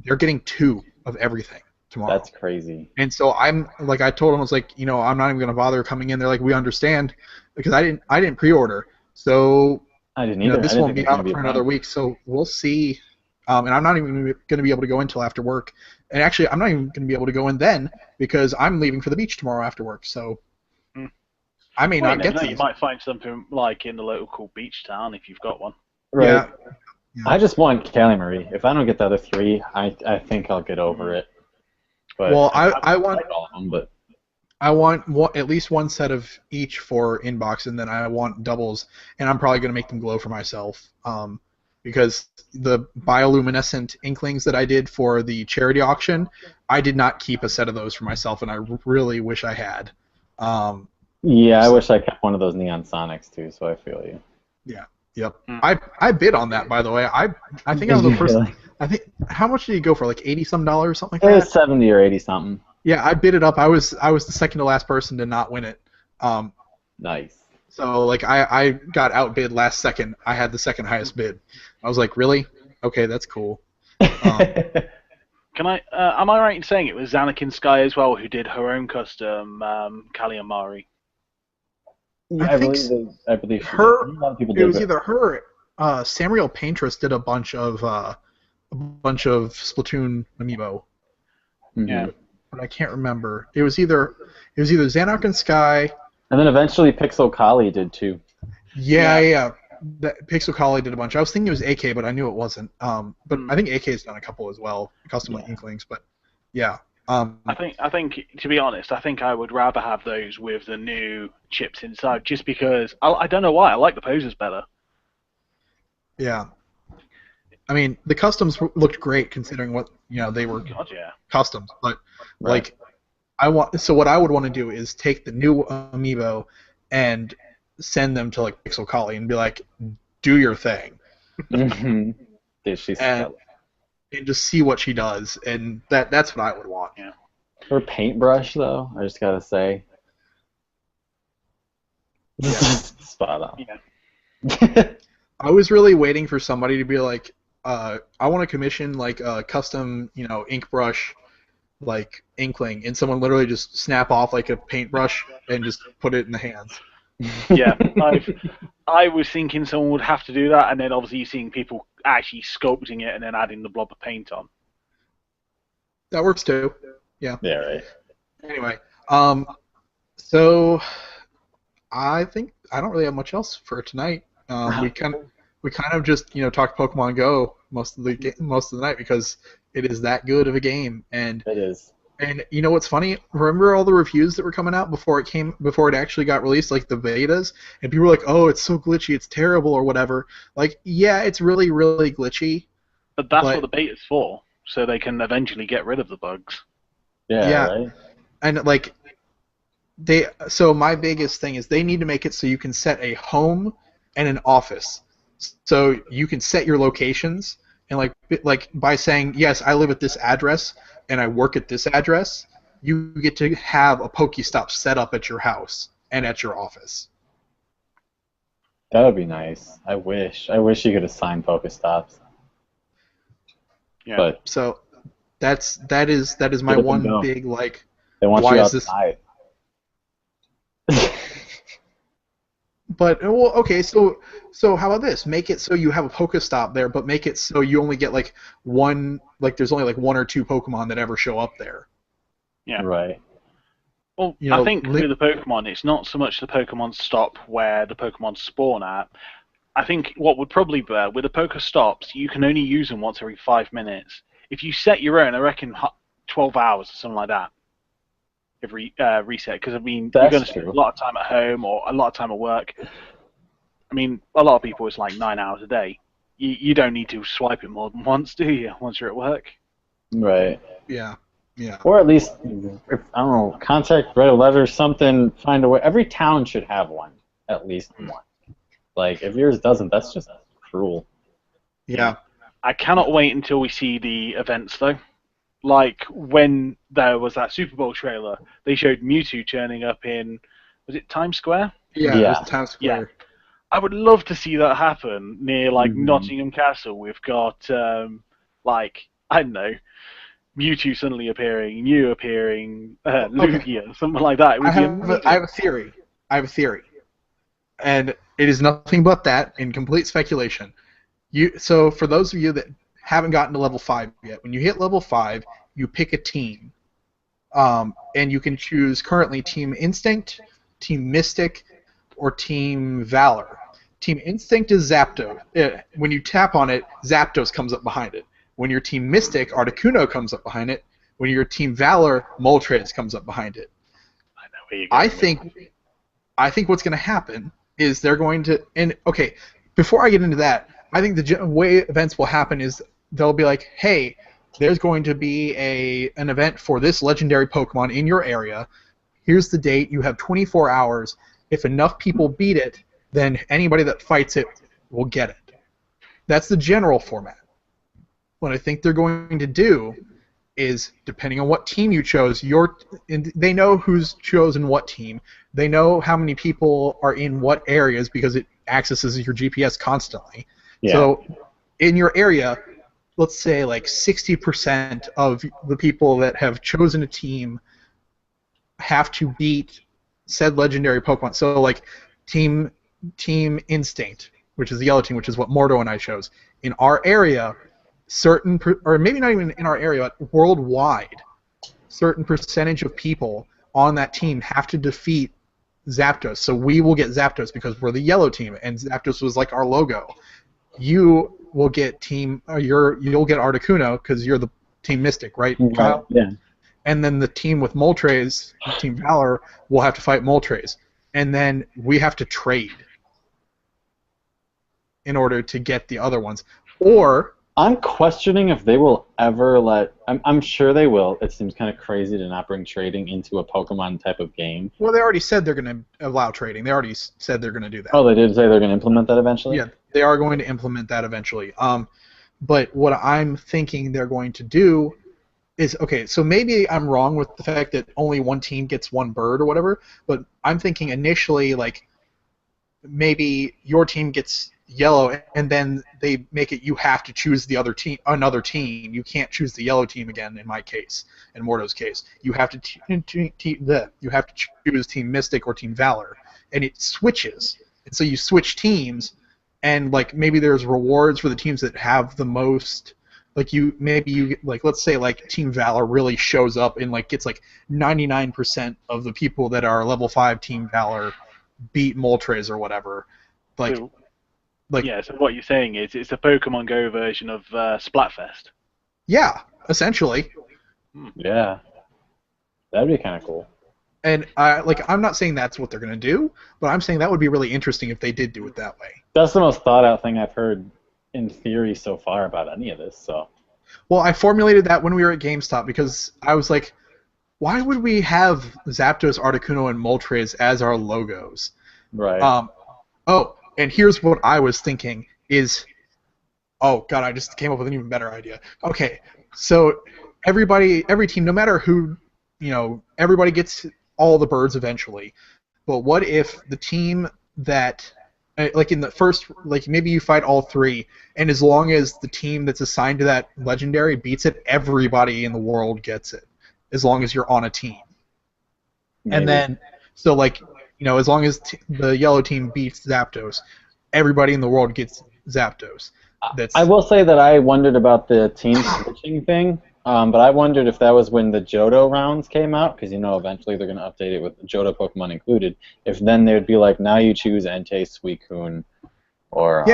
A: They're getting 2 of everything tomorrow.
B: That's crazy.
A: And so I'm like, I told them, I was like, I'm not even gonna bother coming in. They're like, we understand, because I didn't pre-order, so
B: I didn't either.
A: This won't be out for another week, so we'll see. And I'm not even going to be able to go in until after work. And actually, I'm not even going to be able to go in then because I'm leaving for the beach tomorrow after work. So I may not get these.
C: You might find something like in the local beach town if you've got one.
B: Right. Yeah. I just want Callie Marie. If I don't get the other 3, I think I'll get over it. But
A: well, I want
B: like all of them, but
A: I want at least 1 set of each for inbox, and then I want doubles, and I'm probably going to make them glow for myself. Because the bioluminescent inklings that I did for the charity auction, I did not keep a set of those for myself, and I really wish I had.
B: I wish I kept one of those neon sonics too, so I feel you.
A: Yeah. Yep. I bid on that, by the way. I think I was the first. I think how much did you go for? Like $80-some, something like that.
B: It was 70 or 80 something.
A: Yeah, I bid it up. I was the second to last person to not win it.
B: Nice.
A: So like I got outbid last second. I had the second highest bid. I was like, really? Okay, that's cool.
C: Can I? Am I right in saying it was Anakin Sky as well who did her own custom Callie and Mari?
B: I believe
A: her. It was either her. Samuel Paintress did a bunch of Splatoon amiibo.
B: Mm-hmm.
C: Yeah.
A: But I can't remember. It was either Xanark and Sky.
B: And then eventually Pixel Kali did too.
A: Yeah. Pixel Kali did a bunch. I was thinking it was AK, but I knew it wasn't. But I think AK's done a couple as well, custom inklings. But yeah.
C: I think to be honest, I think I would rather have those with the new chips inside, just because I don't know why I like the poses better.
A: Yeah. I mean, the customs looked great considering what they were customs, but like what I would want to do is take the new amiibo and send them to like Pixel Kali and be like, do your thing.
B: Mm-hmm. Did she
A: and just see what she does, and that's what I would want.
C: Yeah.
B: Or paintbrush, though, I just gotta say.
A: Yeah.
B: Spot on.
C: Yeah.
A: I was really waiting for somebody to be like, I want to commission like a custom, ink brush, like Inkling, and someone literally just snap off like a paintbrush and just put it in the hands.
C: Yeah, I was thinking someone would have to do that, and then obviously seeing people actually sculpting it and then adding the blob of paint on.
A: That works too. Yeah.
B: Yeah, right.
A: Anyway, so I think I don't really have much else for tonight. We kind of just talked Pokemon Go most of the night because it is that good of a game, and
B: It is.
A: and you know what's funny? Remember all the reviews that were coming out before it actually got released, like the betas, and people were like, "Oh, it's so glitchy, it's terrible," or whatever. Like, yeah, it's really, really glitchy.
C: But that's what the beta's for, so they can eventually get rid of the bugs.
B: Yeah. Right?
A: And like so my biggest thing is they need to make it so you can set a home and an office, so you can set your locations, and like by saying, yes, I live at this address and I work at this address, you get to have a Pokestop set up at your house and at your office.
B: That would be nice. I wish you could assign Pokestops.
C: Yeah.
B: But
A: so that is my one big like.
B: They want
A: why
B: you
A: is
B: outside.
A: But well, okay, so how about this? Make it so you have a Pokestop there, but make it so you only get like one, like there's only like one or two Pokemon that ever show up there.
C: Yeah.
B: Right.
C: Well, I think with the Pokemon, it's not so much the Pokemon stop where the Pokemon spawn at. I think what would probably be with the Pokestops, you can only use them once every 5 minutes. If you set your own, I reckon 12 hours or something like that. Every reset, because I mean, you're going to spend a lot of time at home or a lot of time at work. I mean, a lot of people it's like 9 hours a day. You don't need to swipe it more than once, do you? Once you're at work.
B: Right.
A: Yeah. Yeah.
B: Or at least, if, I don't know, contact, write a letter, something. Find a way. Every town should have one, at least one. Like if yours doesn't, that's just cruel.
A: Yeah.
C: I cannot wait until we see the events though. Like when there was that Super Bowl trailer, they showed Mewtwo turning up in, was it Times Square?
A: Yeah, it was Times Square.
C: Yeah. I would love to see that happen near like Nottingham Castle. We've got like I don't know, Mewtwo suddenly appearing, Mew appearing, Lugia, something like that. It would be amazing.
A: I have a theory, and it is nothing but that in complete speculation. So for those of you that haven't gotten to level 5 yet, when you hit level 5, you pick a team, and you can choose currently Team Instinct, Team Mystic, or Team Valor. Team Instinct is Zapdos. When you tap on it, Zapdos comes up behind it. When you're Team Mystic, Articuno comes up behind it. When you're Team Valor, Moltres comes up behind it.
C: I know where you're going.
A: I think what's going to happen is they're going to, and okay, before I get into that, I think the way events will happen is they'll be like, hey, there's going to be an event for this legendary Pokemon in your area. Here's the date. You have 24 hours. If enough people beat it, then anybody that fights it will get it. That's the general format. What I think they're going to do is, depending on what team you chose, they know who's chosen what team. They know how many people are in what areas because it accesses your GPS constantly.
B: Yeah.
A: So in your area, let's say like 60% of the people that have chosen a team have to beat said legendary Pokemon. So like Team Instinct, which is the yellow team, which is what Mordo and I chose. In our area, or maybe not even in our area, but worldwide, certain percentage of people on that team have to defeat Zapdos. So we will get Zapdos because we're the yellow team, and Zapdos was like our logo. You will get you'll get Articuno because you're the Team Mystic, right, Kyle?
B: Yeah.
A: And then the team with Moltres, Team Valor, will have to fight Moltres. And then we have to trade in order to get the other ones. Or
B: I'm questioning if they will ever let. I'm sure they will. It seems kind of crazy to not bring trading into a Pokemon type of game.
A: Well, they already said they're going to allow trading. They already said they're going to do that.
B: Oh, they did say they're going to implement that eventually?
A: Yeah, they are going to implement that eventually. But what I'm thinking they're going to do is okay. So maybe I'm wrong with the fact that only one team gets one bird or whatever. But I'm thinking initially like maybe your team gets yellow, and then they make it you have to choose the other team, another team. You can't choose the yellow team again. In my case, in Mordo's case, you have to you have to choose Team Mystic or Team Valor, and it switches. And so you switch teams, and like maybe there's rewards for the teams that have the most. Like like let's say like Team Valor really shows up and like gets like 99% of the people that are level 5 Team Valor beat Moltres or whatever. Like
C: So, yeah, so what you're saying is it's a Pokemon Go version of Splatfest.
A: yeah, essentially.
B: Yeah, that'd be kind of cool.
A: And I'm not saying that's what they're gonna do, but I'm saying that would be really interesting if they did do it that way.
B: That's the most thought out thing I've heard in theory so far about any of this. So.
A: Well, I formulated that when we were at GameStop because I was like, why would we have Zapdos, Articuno, and Moltres as our logos?
B: Right.
A: Oh, and here's what I was thinking is, oh god, I just came up with an even better idea. Okay, so every team, no matter who, everybody gets all the birds eventually. But what if the team that, like in the first, like maybe you fight all three, and as long as the team that's assigned to that legendary beats it, everybody in the world gets it, as long as you're on a team. Maybe. And then, so like, as long as the yellow team beats Zapdos, everybody in the world gets Zapdos.
B: I will say that I wondered about the team switching thing, but I wondered if that was when the Johto rounds came out, because eventually they're going to update it with Johto Pokemon included. If then they'd be like, now you choose Entei, Suicune, or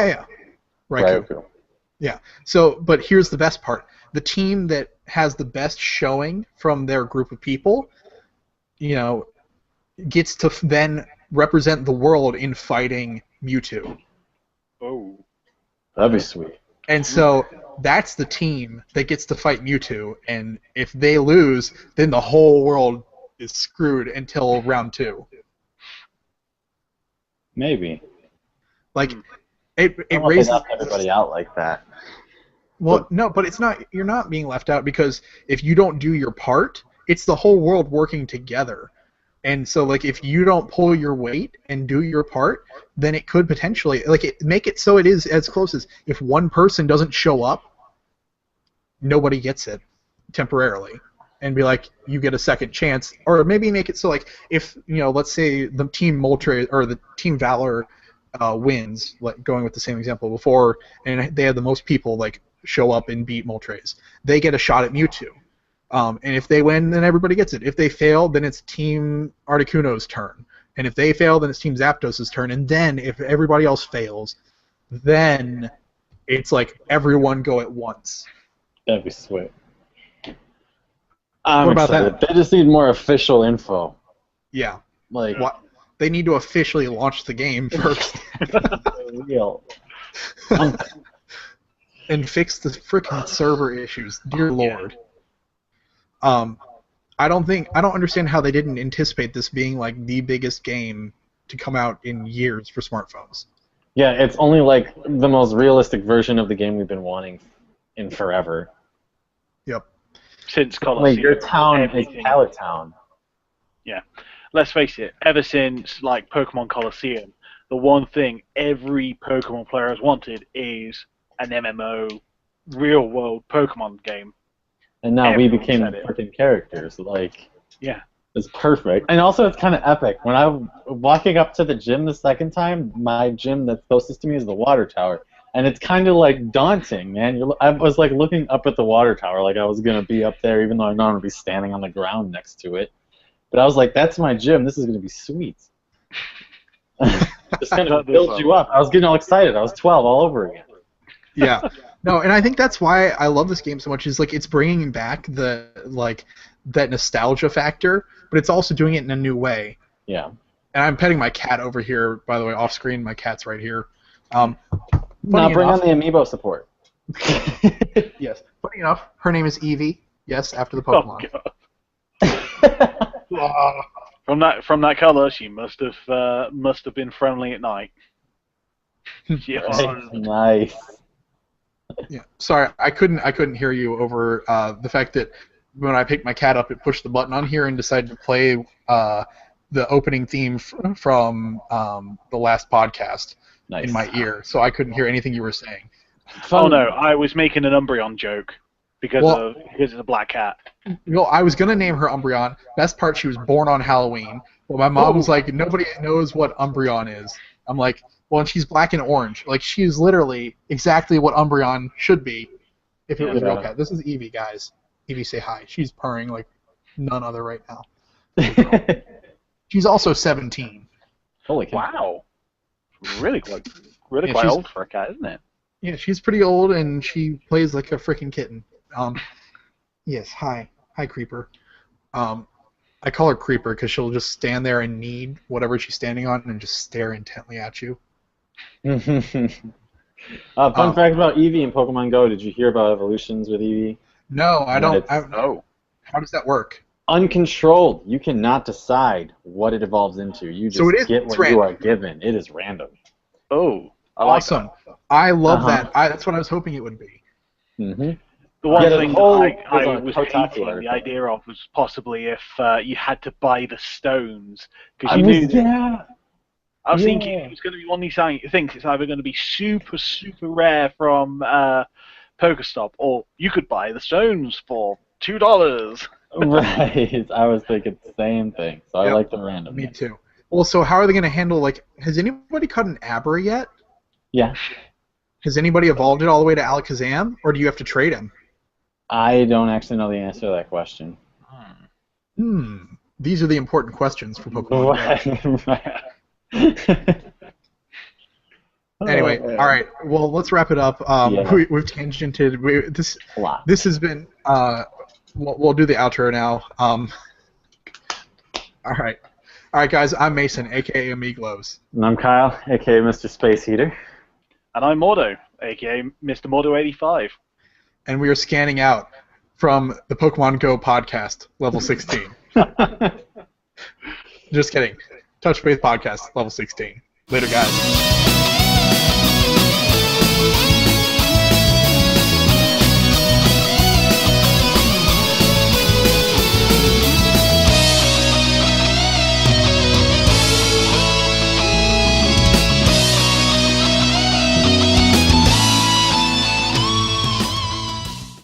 B: Raikou.
A: Yeah. So, but here's the best part: the team that has the best showing from their group of people, gets to then represent the world in fighting Mewtwo.
C: Oh.
B: That'd be sweet.
A: And so that's the team that gets to fight Mewtwo, and if they lose, then the whole world is screwed until round 2.
B: Maybe.
A: Like, it
B: raises everybody out like that.
A: Well, no, but it's not. You're not being left out because if you don't do your part, it's the whole world working together. And so, like, if you don't pull your weight and do your part, then it could potentially, make it so it is as close as if one person doesn't show up, nobody gets it temporarily, and be like, you get a second chance, or maybe make it so like if let's say the Team Moltres or the Team Valor wins, like going with the same example before, and they have the most people like show up and beat Moltres, they get a shot at Mewtwo. And if they win, then everybody gets it. If they fail, then it's Team Articuno's turn. And if they fail, then it's Team Zapdos' turn. And then if everybody else fails, then it's like everyone go at once.
B: That'd be sweet. What about that? They just need more official info.
A: Yeah.
B: Like
A: what? They need to officially launch the game first.
B: Real.
A: And fix the freaking server issues. Dear Lord. I don't understand how they didn't anticipate this being like the biggest game to come out in years for smartphones.
B: Yeah, it's only like the most realistic version of the game we've been wanting in forever.
A: Yep.
C: Since Colosseum.
B: Your town is Pallet Town.
C: Yeah. Let's face it, ever since like Pokemon Colosseum, the one thing every Pokemon player has wanted is an MMO real world Pokemon game.
B: And now we became freaking characters. Like,
C: yeah,
B: it's perfect. And also, it's kind of epic. When I'm walking up to the gym the second time, my gym that's closest to me is the water tower, and it's kind of like daunting, man. I was like looking up at the water tower, like I was gonna be up there, even though I know I'm gonna be standing on the ground next to it. But I was like, that's my gym. This is gonna be sweet. Just kind of builds you up. I was getting all excited. I was 12 all over again.
A: Yeah. No, and I think that's why I love this game so much. Is like it's bringing back that nostalgia factor, but it's also doing it in a new way.
B: Yeah.
A: And I'm petting my cat over here, by the way, off screen. My cat's right here.
B: Now bring on the amiibo support.
A: Yes. Funny enough, her name is Evie. Yes, after the Pokemon.
C: From that color, she must have been friendly at night.
B: Nice.
A: Yeah. Sorry, I couldn't hear you over the fact that when I picked my cat up, it pushed the button on here and decided to play the opening theme from the last podcast in my ear, so I couldn't hear anything you were saying.
C: Oh no, I was making an Umbreon joke because it's a black cat.
A: Well, I was gonna name her Umbreon. Best part, she was born on Halloween. Well, my mom was like, nobody knows what Umbreon is. I'm like, well, and she's black and orange. Like, she is literally exactly what Umbreon should be if it was a real cat. This is Evie, guys. Evie, say hi. She's purring like none other right now. She's also 17.
B: Holy cow.
C: Wow. Really quite old for a cat, isn't it?
A: Yeah, she's pretty old, and she plays like a freaking kitten. Yes, hi. Hi, Creeper. I call her Creeper because she'll just stand there and knead whatever she's standing on and just stare intently at you.
B: Fun fact about Eevee in Pokemon Go. Did you hear about evolutions with Eevee?
A: No, I don't.
C: Oh.
A: How does that work?
B: Uncontrolled. You cannot decide what it evolves into. You just get what you are given. It is random.
C: Oh,
A: awesome. I love that. That's what I was hoping it would be.
B: Mm-hmm.
C: The one thing I was hating the idea of was possibly if you had to buy the stones. Because you knew I was thinking it was going to be one of these things. It's either going to be super, super rare from Pokestop, or you could buy the stones for $2.
B: Right. I was thinking the same thing. So I like the random.
A: Me too. Well, so how are they going to handle, like, has anybody caught an Abra yet?
B: Yeah.
A: Has anybody evolved it all the way to Alakazam, or do you have to trade him?
B: I don't actually know the answer to that question.
A: These are the important questions for Pokemon. Anyway, all right. Well, let's wrap it up. We've tangented. This has been. We'll do the outro now. All right, guys. I'm Mason, aka Amiiglows.
B: And I'm Kyle, aka Mr. SpaceHeater.
C: And I'm Mordo, aka Mr. Mordo 85.
A: And we are scanning out from the Pokemon Go podcast, level 16. Just kidding. Touch Base podcast, level 16. Later, guys.